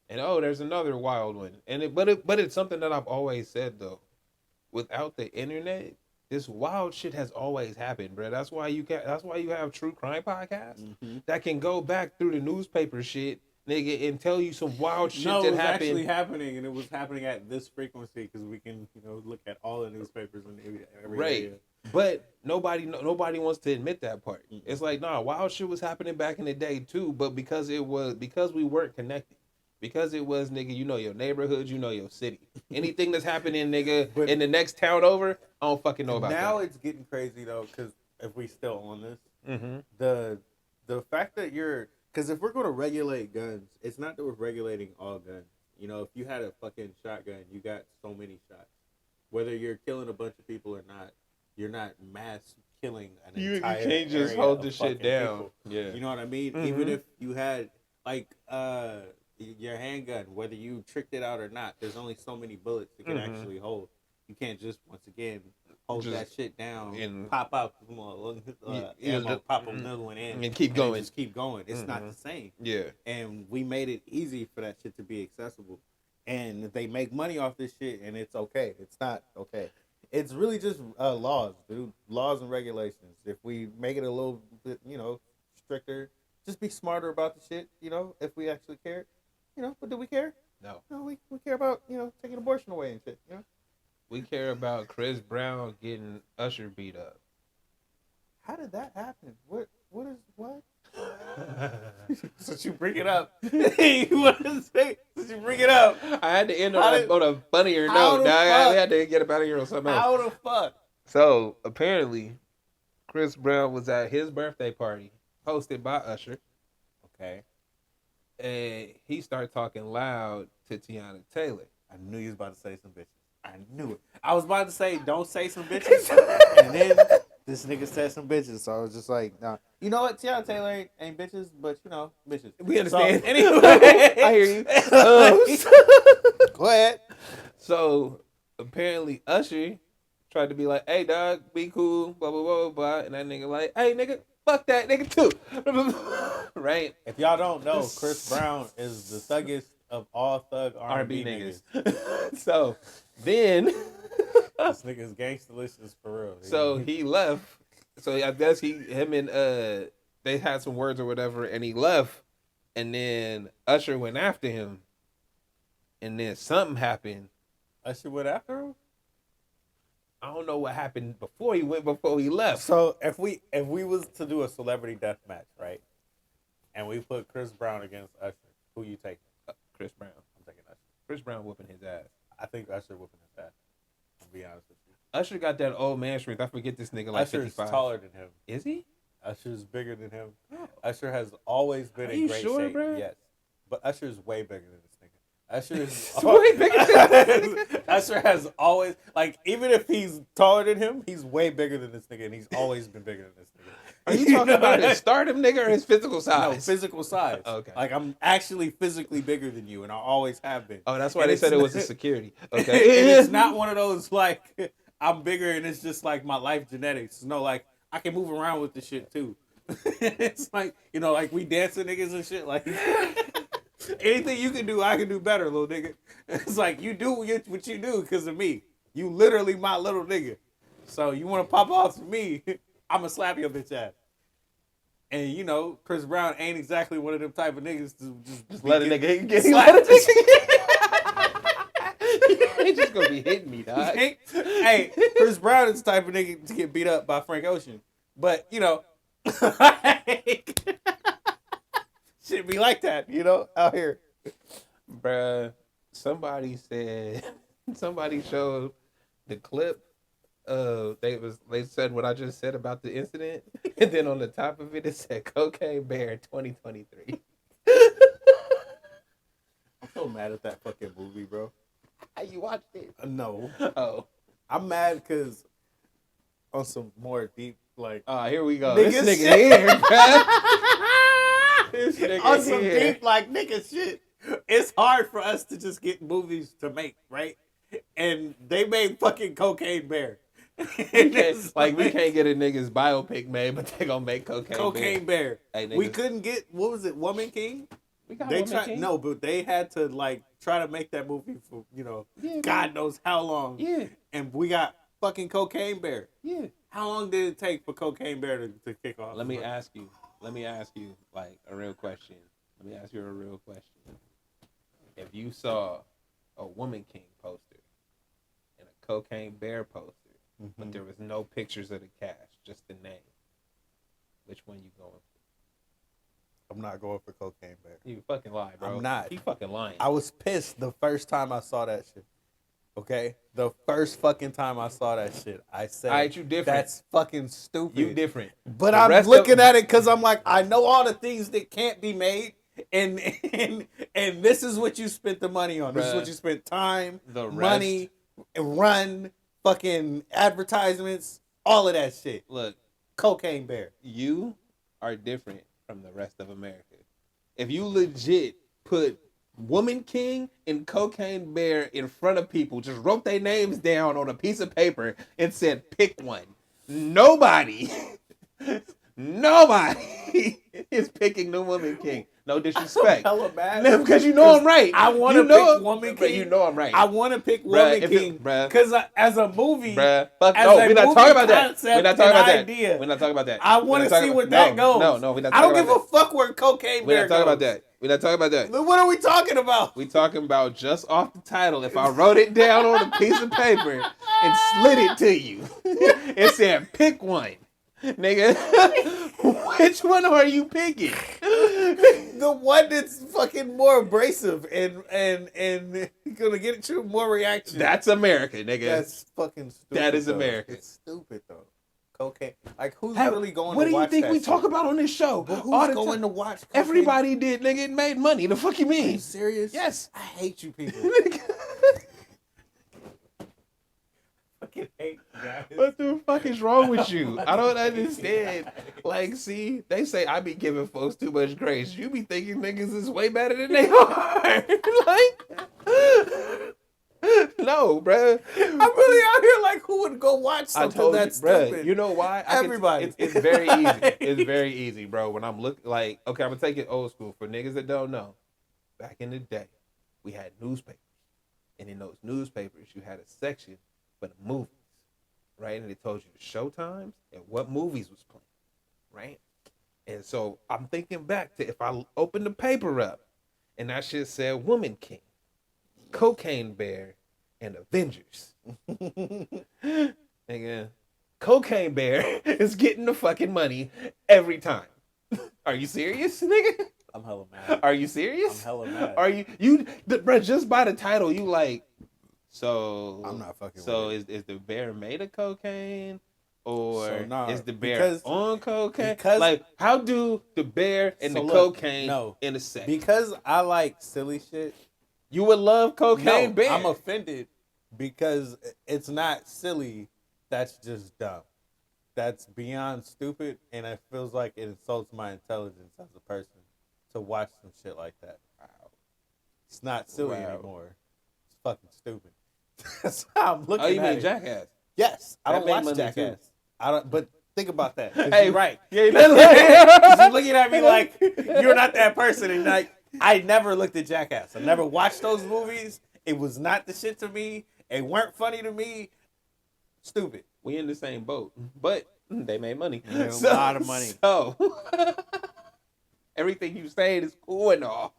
and there's another wild one, but it's something that I've always said though. Without the internet, this wild shit has always happened, bro. That's why you have true crime podcasts that can go back through the newspaper shit, nigga, and tell you some wild shit No, that it was happened. actually happening, and it was happening at this frequency because we can, look at all the newspapers in every Right. area. But nobody wants to admit that part. It's like, nah, wild shit was happening back in the day too, but because we weren't connected. Because it was, nigga, your neighborhood, your city. Anything that's happening, nigga, in the next town over, I don't fucking know about Now that. it's getting crazy though, because if we still on this, Mm-hmm. the fact that because if we're going to regulate guns, it's not that we're regulating all guns. If you had a fucking shotgun, you got so many shots. Whether you're killing a bunch of people or not, you're not mass killing an entire You can't just area hold of the shit fucking down. people. Yeah. You know what I mean? Mhm. Even if you had like your handgun, whether you tricked it out or not, there's only so many bullets it can actually hold. You can't just once again hold Just- that shit down and- and pop out ammo, pop another one in, and keep then going. just keep going. It's not the same. Yeah. And we made it easy for that shit to be accessible. And they make money off this shit, and it's okay. It's not okay. It's really just laws, dude. Laws and regulations. If we make it a little bit, stricter, just be smarter about the shit, if we actually care. But do we care? No. No, we care about, taking abortion away and shit, We care about Chris Brown getting Usher beat up. How did that happen? What? Since you bring it up, you want to say? Since you bring it up, I had to end How on a funnier how note. the Dog. fuck- I had to get up out of here on something else. how the fuck? So apparently, Chris Brown was at his birthday party hosted by Usher, Okay, and he started talking loud to Tiana Taylor. I knew you was about to say some bitches. I knew it. I was about to say don't say some bitches, and then this nigga said some bitches. So I was just like, nah. You know what? Tiana Taylor ain't bitches, but bitches. We understand. So, anyway, I hear you. Go ahead. So apparently Usher tried to be like, "Hey dog, be cool, blah blah blah blah," and that nigga like, "Hey nigga, fuck that nigga too," right? If y'all don't know, Chris Brown is the thuggest of all thug R&B R&B niggas. niggas. So then, This nigga's gangsterlicious for real. so he left. So I guess him and they had some words or whatever, and he left. And then Usher went after him, and then something happened. Usher went after him. I don't know what happened before he left. So if we was to do a celebrity death match, right, and we put Chris Brown against Usher, who you take? Chris Brown. I'm taking Usher. Chris Brown whooping his ass. I think Usher whooping his ass. To be honest with you, Usher got that old man strength. I forget this nigga like Usher's 55. taller than him. Is he? Usher's bigger than him. Usher has always been Are in you great sure, shape. bro? Yes, but Usher's way bigger than this nigga. Usher is Way bigger than this Usher has always even if he's taller than him, he's way bigger than this nigga, and he's always been bigger than this nigga. Are you talking about his stardom, nigga, or his physical No, size? physical size. Okay. Like I'm actually physically bigger than you, and I always have been. Oh, that's why And they it's said it was a not- security. and Okay. it's not one of those like I'm bigger and it's just like my life genetics. No, like I can move around with the shit too. It's like like we dancing niggas and shit. Like anything you can do, I can do better, little nigga. It's like you do what you do because of me. You literally my little nigga. So you want to pop off to me? I'ma slap your bitch ass. And Chris Brown ain't exactly one of them type of niggas to just Let a nigga get slap let a nigga. He just gonna be hitting me, dog. Hey, Chris Brown is the type of nigga to get beat up by Frank Ocean. But, shit be like that, out here. Bruh, somebody showed the clip. They said what I just said about the incident, and then on the top of it said Cocaine Bear 2023. I'm so mad at that fucking movie, bro. You watched it? No. Oh, I'm mad because on some more deep, like... here we go. Nigga This nigga shit. here, bruh. This nigga on some here. deep, like, nigga shit. It's hard for us to just get movies to make, right? And they made fucking Cocaine Bear. We can't get a nigga's biopic made, but they gonna make Cocaine Bear. Hey, We niggas. couldn't get, what was it, Woman King? We got They Woman tried, King. no, but they had to try to make that movie for Yeah, God knows how long. Yeah, And we got fucking Cocaine Bear. yeah. How long did it take for Cocaine Bear to kick off? Let me ask you like a real question. Let me ask you a real question. If you saw a Woman King poster and a Cocaine Bear poster, but there was no pictures of the cast, just the name, which one you going for? I'm not going for Cocaine Bear. You fucking lie, bro. I'm not. He fucking lying. I was pissed the first time I saw that shit. Okay? The first fucking time I saw that shit, I said, Alright, you different. That's fucking stupid. You different. But The I'm rest looking of- at it because I'm like, I know all the things that can't be made, and this is what you spent the money on. This is Bruh. what you spent time, The rest- money, run, fucking advertisements, all of that shit. Look, Cocaine Bear. you are different from the rest of America. If you legit put Woman King and Cocaine Bear in front of people just wrote their names down on a piece of paper and said, pick one. Nobody is picking the Woman King. No disrespect. Hella mad. No, because you know I'm right. I want You to know pick Woman but King. you know I'm right. I want to pick Bruh, Woman if King bruh. because as a movie, Fuck as no, a we're not movie talking about that. concept We're not talking and about that. idea, We're not talking about that. I We're want not to see talking- where that goes. No, we're not I talking don't give about a fuck where Cocaine We're Bear not talking about goes. that. We're not talking about that. Then what are we talking about? We talking about just off the title. If I wrote it down on a piece of paper and slid it to you, it said pick one. Nigga, which one are you picking? The one that's fucking more abrasive and gonna get at you more reaction. That's America, nigga. That's fucking stupid. That is though. America. It's stupid though. Cocaine. Like who's really going what to do you watch think that we shit? talk about on this show? But All who's the going time? to watch? Cocaine? Everybody did, nigga. It made money. The fuck you Are mean? you serious? Yes. I hate you people. Fucking hate you guys. What the fuck is wrong with you? I don't understand. Like, see, they say I be giving folks too much grace. You be thinking niggas is way better than they are. Like, no, bruh. I'm really out here like who would go watch I something told that's you, bruh. stupid? You know why? Everybody. It's very easy. It's very easy, bro. When I'm looking, like, okay, I'm gonna take it old school for niggas that don't know. Back in the day, we had newspapers, and in those newspapers, you had a section for the movies, right? And it told you the show times and what movies was playing, right? And so I'm thinking back to if I opened the paper up, and that shit said Woman King, Cocaine Bear, and Avengers. Nigga, Cocaine Bear is getting the fucking money every time. Are you serious, nigga? I'm hella mad. Are you serious? I'm hella mad. Are bro, just by the title, you like, so I'm not fucking So with is the bear made of cocaine? Or So, nah, is the bear because- on cocaine? because- Like, how do the bear and So the look, cocaine no. intersect? Because I like silly shit. You would love cocaine No, bear. I'm offended because it's not silly. That's just dumb. That's beyond stupid, and it feels like it insults my intelligence as a person to watch some shit like that. Wow. It's not silly Wow. anymore. It's fucking stupid. That's how I'm looking Oh, you at mean it. Jackass? Yes, I That don't made watch money, Jackass. too. I don't. But think about that. 'Cause Hey, you're right. Yeah, you 'Cause you're looking at me like you're not that person, and like I never looked at Jackass. I never watched those movies. It was not the shit to me. It weren't funny to me. Stupid. we in the same boat, but they made money. They made a lot of money. So everything you saying is cool and all.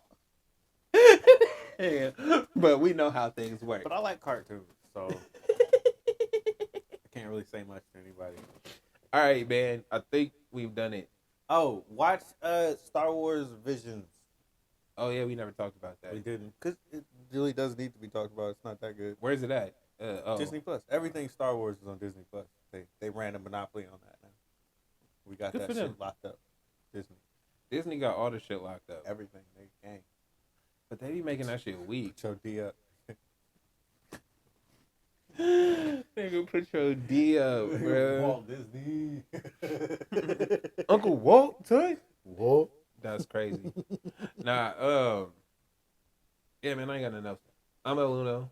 Yeah, but we know how things work. But I like cartoons, so I can't really say much to anybody. All right, man. I think we've done it. Oh, watch Star Wars Visions. Oh yeah, we never talked about that. We didn't, because it really does need to be talked about. It's not that good. Where's it at? Disney Plus. Everything Star Wars is on Disney Plus. They ran a monopoly on that now. We got Good that for shit them. locked up. Disney. Disney got all the shit locked up, Everything. They gang. but they be making that shit weak. Put your D up. Nigga, put your D up, bro. Walt Disney. Uncle Walt, son? Walt. That's crazy. Nah, yeah, man, I ain't got enough. I'm El Uno.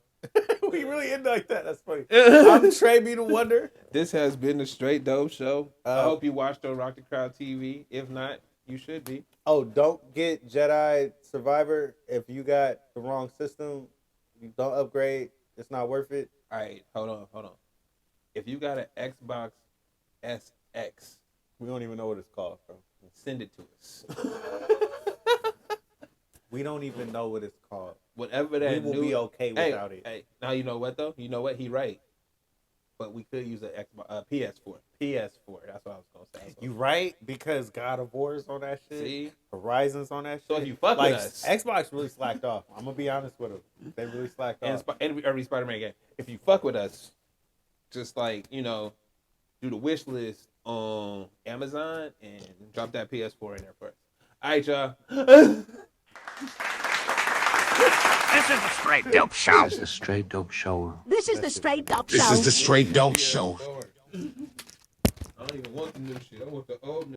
We really end like that. That's funny. I'm Trey B. the Wonder. This has been the Straight Dope Show. I Uh, hope you watched on Rock the Crowd TV. If not, you should be. Oh, don't get Jedi Survivor if you got the wrong system. You don't upgrade. It's not worth it. All right, hold on. If you got an Xbox SX, We don't even know what it's called, bro. send it to us. We don't even know what it's called. Whatever that We will new, be okay without it. Hey, now you know what though? You know what? He right. But we could use an Xbox, PS4. PS4. That's what I was gonna say. You right? Because God of War is on that shit. See? Horizon's on that shit. So if you fuck like, with us, Xbox really slacked off. I'm gonna be honest with them. They really slacked and off. every Spider-Man game, if you fuck with us, just like do the wish list on Amazon and drop that PS4 in there first. All right, y'all. This is the Straight Dope Show. This is the Straight Dope Show. This is the Straight Dope Show. This is the Straight Dope Show. I don't even want the new shit. I want the old.